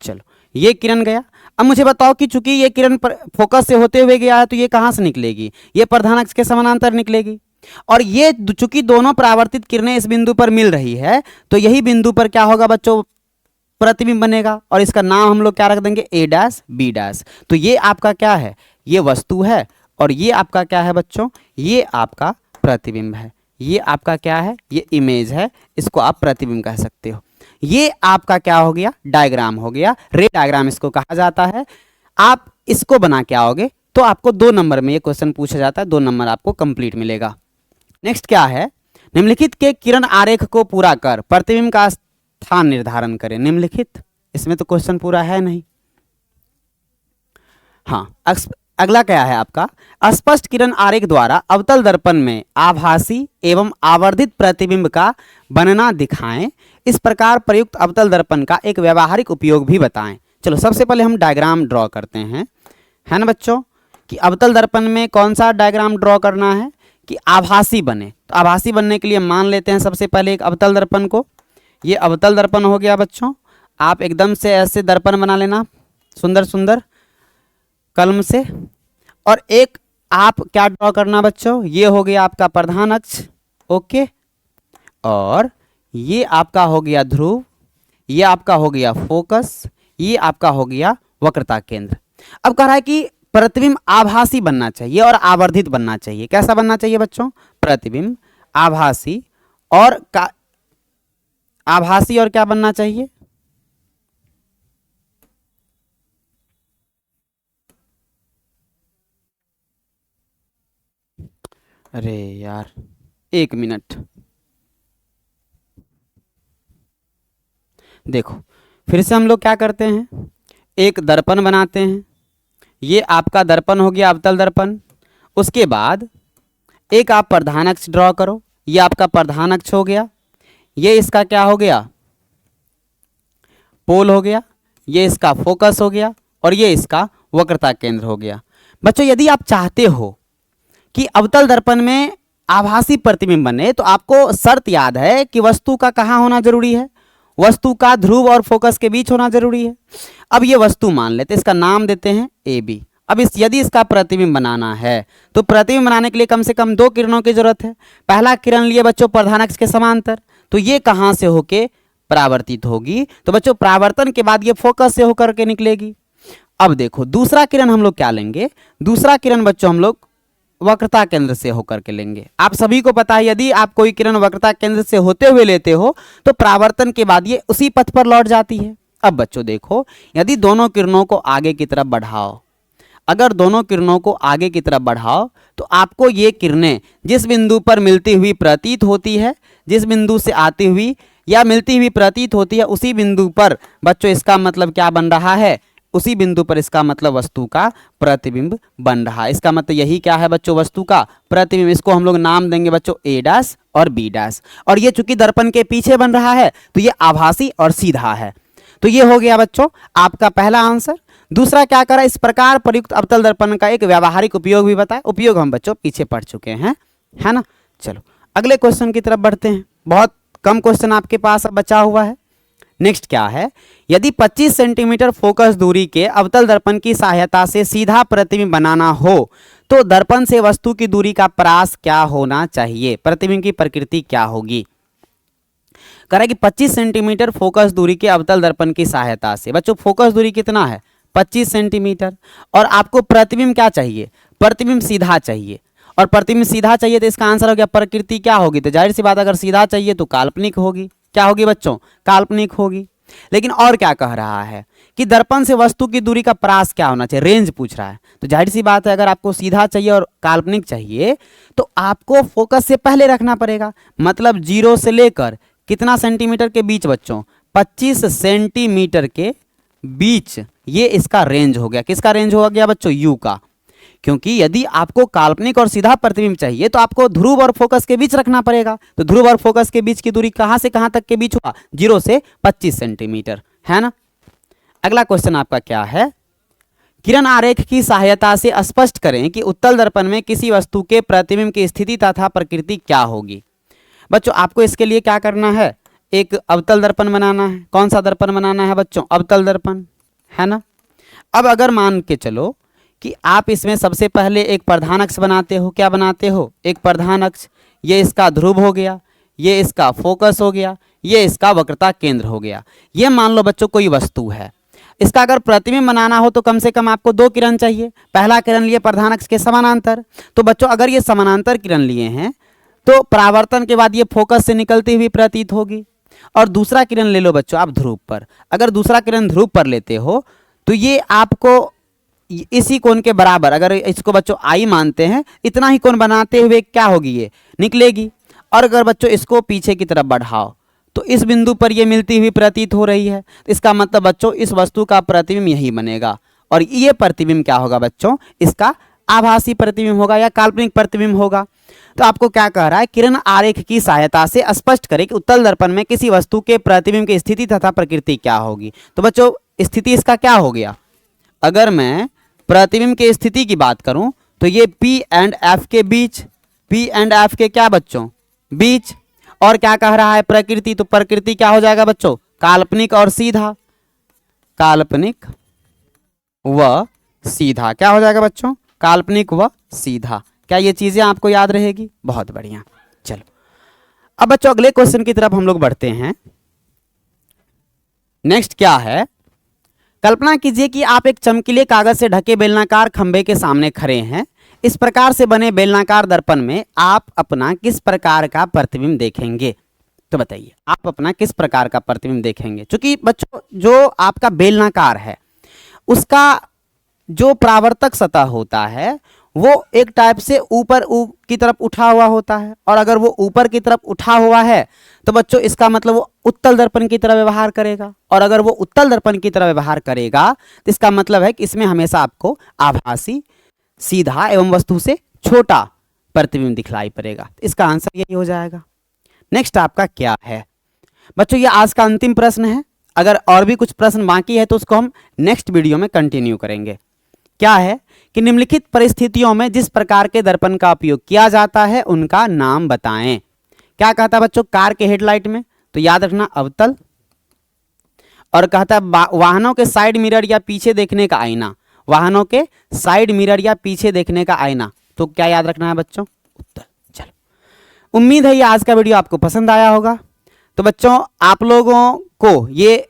चलो ये किरण गया। अब मुझे बताओ कि चूंकि ये किरण फोकस से होते हुए गया है तो ये कहां से निकलेगी? ये प्रधान अक्ष के समानांतर निकलेगी। और ये चूंकि दोनों परावर्तित किरणें इस बिंदु पर मिल रही है तो यही बिंदु पर क्या होगा बच्चों? प्रतिबिंब बनेगा। और इसका नाम हम लोग क्या रख देंगे? ए डैश बी डैश। तो ये आपका क्या है? ये वस्तु है। और ये आपका क्या है बच्चों? ये आपका प्रतिबिंब है। ये आपका क्या है? ये इमेज है। इसको आप प्रतिबिंब कह सकते हो। ये आपका क्या हो गया? डायग्राम हो गया। रे डायग्राम इसको कहा जाता है। आप इसको बना के आओगे तो आपको 2 नंबर में ये क्वेश्चन पूछा जाता है। 2 नंबर आपको कंप्लीट मिलेगा। नेक्स्ट क्या है? निम्नलिखित के किरण आरेख को पूरा कर प्रतिबिंब का स्थान निर्धारण करें। निम्नलिखित, इसमें तो क्वेश्चन पूरा है नहीं। हाँ, अगला क्या है आपका? स्पष्ट किरण आरेख द्वारा अवतल दर्पण में आभासी एवं आवर्धित प्रतिबिंब का बनना दिखाएं। इस प्रकार प्रयुक्त अवतल दर्पण का एक व्यावहारिक उपयोग भी बताएं। चलो सबसे पहले हम डायग्राम ड्रॉ करते हैं, है ना बच्चों? कि अवतल दर्पण में कौन सा डायग्राम ड्रॉ करना है कि आभासी बने। तो आभासी बनने के लिए मान लेते हैं सबसे पहले एक अवतल दर्पण को। ये अवतल दर्पण हो गया बच्चों। आप एकदम से ऐसे दर्पण बना लेना सुंदर सुंदर कलम से। और एक आप क्या ड्रॉ करना बच्चों? ये हो गया आपका प्रधान अक्ष। ओके, और ये आपका हो गया ध्रुव, ये आपका हो गया फोकस, ये आपका हो गया वक्रता केंद्र। अब कह रहा है कि प्रतिबिंब आभासी बनना चाहिए और आवर्धित बनना चाहिए। कैसा बनना चाहिए बच्चों? प्रतिबिंब आभासी और आभासी और क्या बनना चाहिए? अरे यार 1 मिनट, देखो फिर से हम लोग क्या करते हैं? एक दर्पण बनाते हैं। ये आपका दर्पण हो गया अवतल दर्पण। उसके बाद एक आप प्रधान अक्ष ड्रॉ करो। ये आपका प्रधान अक्ष हो गया। ये इसका क्या हो गया? पोल हो गया। ये इसका फोकस हो गया और ये इसका वक्रता केंद्र हो गया। बच्चों यदि आप चाहते हो कि अवतल दर्पण में आभासी प्रतिबिंब बने तो आपको शर्त याद है कि वस्तु का कहाँ होना जरूरी है? वस्तु का ध्रुव और फोकस के बीच होना जरूरी है। अब ये वस्तु मान लेते हैं, इसका नाम देते हैं ए बी। अब यदि इसका प्रतिबिंब बनाना है तो प्रतिबिंब बनाने के लिए कम से कम 2 किरणों की जरूरत है। पहला किरण लिए बच्चों प्रधान अक्ष के समांतर, तो ये कहाँ से होके परावर्तित होगी? तो बच्चों परावर्तन के बाद ये फोकस से होकर के निकलेगी। अब देखो दूसरा किरण हम लोग क्या लेंगे? दूसरा किरण बच्चों हम लोग वक्रता केंद्र से होकर के लेंगे। आप सभी को पता है यदि आप कोई किरण वक्रता केंद्र से होते हुए लेते हो तो परावर्तन के बाद ये उसी पथ पर लौट जाती है। अब बच्चों देखो, यदि दोनों किरणों को आगे की तरफ बढ़ाओ, अगर दोनों किरणों को आगे की तरफ बढ़ाओ तो आपको ये किरणें जिस बिंदु पर मिलती हुई प्रतीत होती है, जिस बिंदु से आती हुई या मिलती हुई प्रतीत होती है, उसी बिंदु पर बच्चों इसका मतलब क्या बन रहा है, उसी बिंदु पर इसका मतलब वस्तु का प्रतिबिंब बन रहा है। इसका मतलब यही क्या है बच्चों, वस्तु का प्रतिबिंब। इसको हम लोग नाम देंगे बच्चों ए डैश और बी डैश। और ये चूंकि दर्पण के पीछे बन रहा है तो ये आभासी और सीधा है। तो ये हो गया बच्चों आपका पहला आंसर। दूसरा क्या करा, इस प्रकार प्रयुक्त अवतल दर्पण का एक व्यावहारिक उपयोग भी बताया। उपयोग हम बच्चों पीछे पढ़ चुके हैं, है ना। चलो अगले क्वेश्चन की तरफ बढ़ते हैं। बहुत कम क्वेश्चन आपके पास अब बचा हुआ है। नेक्स्ट क्या है, यदि 25 सेंटीमीटर फोकस दूरी के अवतल दर्पण की सहायता से सीधा प्रतिबिंब बनाना हो तो दर्पण से वस्तु की दूरी का परास क्या होना चाहिए, प्रतिबिंब की प्रकृति क्या होगी। कह रहा है कि 25 सेंटीमीटर फोकस दूरी के अवतल दर्पण की सहायता से, बच्चों फोकस दूरी कितना है 25 सेंटीमीटर, और आपको प्रतिबिंब क्या चाहिए, प्रतिबिंब सीधा चाहिए। और प्रतिबिंब सीधा चाहिए तो इसका आंसर हो गया प्रकृति क्या होगी। तो जाहिर सी बात अगर सीधा चाहिए तो काल्पनिक होगी। क्या होगी बच्चों, काल्पनिक होगी। लेकिन और क्या कह रहा है कि दर्पण से वस्तु की दूरी का परास क्या होना चाहिए, रेंज पूछ रहा है। तो जाहिर सी बात है अगर आपको सीधा चाहिए और काल्पनिक चाहिए तो आपको फोकस से पहले रखना पड़ेगा। मतलब 0 से लेकर कितना सेंटीमीटर के बीच बच्चों, 25 सेंटीमीटर के बीच, ये इसका रेंज हो गया। किसका रेंज हो गया बच्चों, यू का। क्योंकि यदि आपको काल्पनिक और सीधा प्रतिबिंब चाहिए तो आपको ध्रुव और फोकस के बीच रखना पड़ेगा। तो ध्रुव और फोकस के बीच की दूरी कहां से कहां तक के बीच हुआ, 0 से 25 सेंटीमीटर, है ना। अगला क्वेश्चन आपका क्या है, किरण आरेख की सहायता से स्पष्ट करें कि उत्तल दर्पण में किसी वस्तु के प्रतिबिंब की स्थिति तथा प्रकृति क्या होगी। बच्चों आपको इसके लिए क्या करना है, एक अवतल दर्पण बनाना है। कौन सा दर्पण बनाना है बच्चों, अवतल दर्पण, है ना। अब अगर मान के चलो कि आप इसमें सबसे पहले एक प्रधान अक्ष बनाते हो। क्या बनाते हो, एक प्रधान अक्ष। ये इसका ध्रुव हो गया, ये इसका फोकस हो गया, ये इसका वक्रता केंद्र हो गया। ये मान लो बच्चों कोई वस्तु है, इसका अगर प्रतिबिंब बनाना हो तो कम से कम आपको 2 किरण चाहिए। पहला किरण लिए प्रधान अक्ष के समानांतर। तो बच्चों अगर ये समानांतर किरण लिए हैं तो परावर्तन के बाद ये फोकस से निकलती हुई प्रतीत होगी। और दूसरा किरण ले लो बच्चों आप ध्रुव पर। अगर दूसरा किरण ध्रुव पर लेते हो तो ये आपको इसी कोण के बराबर, अगर इसको बच्चों आई मानते हैं, इतना ही कोण बनाते हुए क्या होगी, ये निकलेगी। और अगर बच्चों इसको पीछे की तरफ बढ़ाओ तो इस बिंदु पर ये मिलती हुई प्रतीत हो रही है। इसका मतलब बच्चों इस वस्तु का प्रतिबिंब यही बनेगा। और ये प्रतिबिंब क्या होगा बच्चों, इसका आभासी प्रतिबिंब होगा या काल्पनिक प्रतिबिंब होगा। तो आपको क्या कह रहा है, किरण आरेख की सहायता से स्पष्ट करें कि उत्तल दर्पण में किसी वस्तु के प्रतिबिंब की स्थिति तथा प्रकृति क्या होगी। तो बच्चों स्थिति इसका क्या हो गया, अगर मैं प्रतिबिंब की स्थिति की बात करूं तो ये P एंड F के बीच, P एंड F के क्या बच्चों, बीच। और क्या कह रहा है प्रकृति, तो प्रकृति क्या हो जाएगा बच्चों, काल्पनिक और सीधा, काल्पनिक व सीधा। क्या हो जाएगा बच्चों, काल्पनिक व सीधा। क्या ये चीजें आपको याद रहेगी, बहुत बढ़िया। चलो अब बच्चों अगले क्वेश्चन की तरफ हम लोग बढ़ते हैं। नेक्स्ट क्या है, कल्पना कीजिए कि आप एक चमकीले कागज से ढके बेलनाकार खंभे के सामने खड़े हैं। इस प्रकार से बने बेलनाकार दर्पण में आप अपना किस प्रकार का प्रतिबिंब देखेंगे। तो बताइए आप अपना किस प्रकार का प्रतिबिंब देखेंगे। क्योंकि बच्चों जो आपका बेलनाकार है उसका जो परावर्तक सतह होता है वो एक टाइप से ऊपर की तरफ उठा हुआ होता है। और अगर वो ऊपर की तरफ उठा हुआ है तो बच्चों इसका मतलब वो उत्तल दर्पण की तरह व्यवहार करेगा। और अगर वो उत्तल दर्पण की तरह व्यवहार करेगा तो इसका मतलब है कि इसमें हमेशा आपको आभासी, सीधा एवं वस्तु से छोटा प्रतिबिंब दिखलाई पड़ेगा। इसका आंसर यही हो जाएगा। नेक्स्ट आपका क्या है बच्चों, ये आज का अंतिम प्रश्न है। अगर और भी कुछ प्रश्न बाकी है तो उसको हम नेक्स्ट वीडियो में कंटिन्यू करेंगे। क्या है कि निम्नलिखित परिस्थितियों में जिस प्रकार के दर्पण का उपयोग किया जाता है उनका नाम बताएं। क्या कहता है बच्चों, कार के हेडलाइट में तो याद रखना अवतल। और कहता है वाहनों के साइड मिरर या पीछे देखने का आईना, वाहनों के साइड मिरर या पीछे देखने का आईना, तो क्या याद रखना है बच्चों, उत्तल। चलो उम्मीद है ये आज का वीडियो आपको पसंद आया होगा। तो बच्चों आप लोगों को ये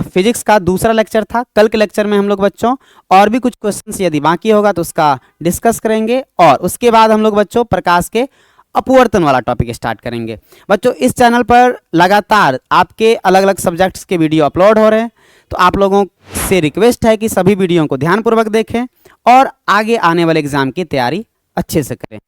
फिजिक्स का दूसरा लेक्चर था। कल के लेक्चर में हम लोग बच्चों और भी कुछ क्वेश्चंस यदि बाकी होगा तो उसका डिस्कस करेंगे। और उसके बाद हम लोग बच्चों प्रकाश के अपवर्तन वाला टॉपिक स्टार्ट करेंगे। बच्चों इस चैनल पर लगातार आपके अलग अलग सब्जेक्ट्स के वीडियो अपलोड हो रहे हैं। तो आप लोगों से रिक्वेस्ट है कि सभी वीडियो को ध्यानपूर्वक देखें और आगे आने वाले एग्जाम की तैयारी अच्छे से करें।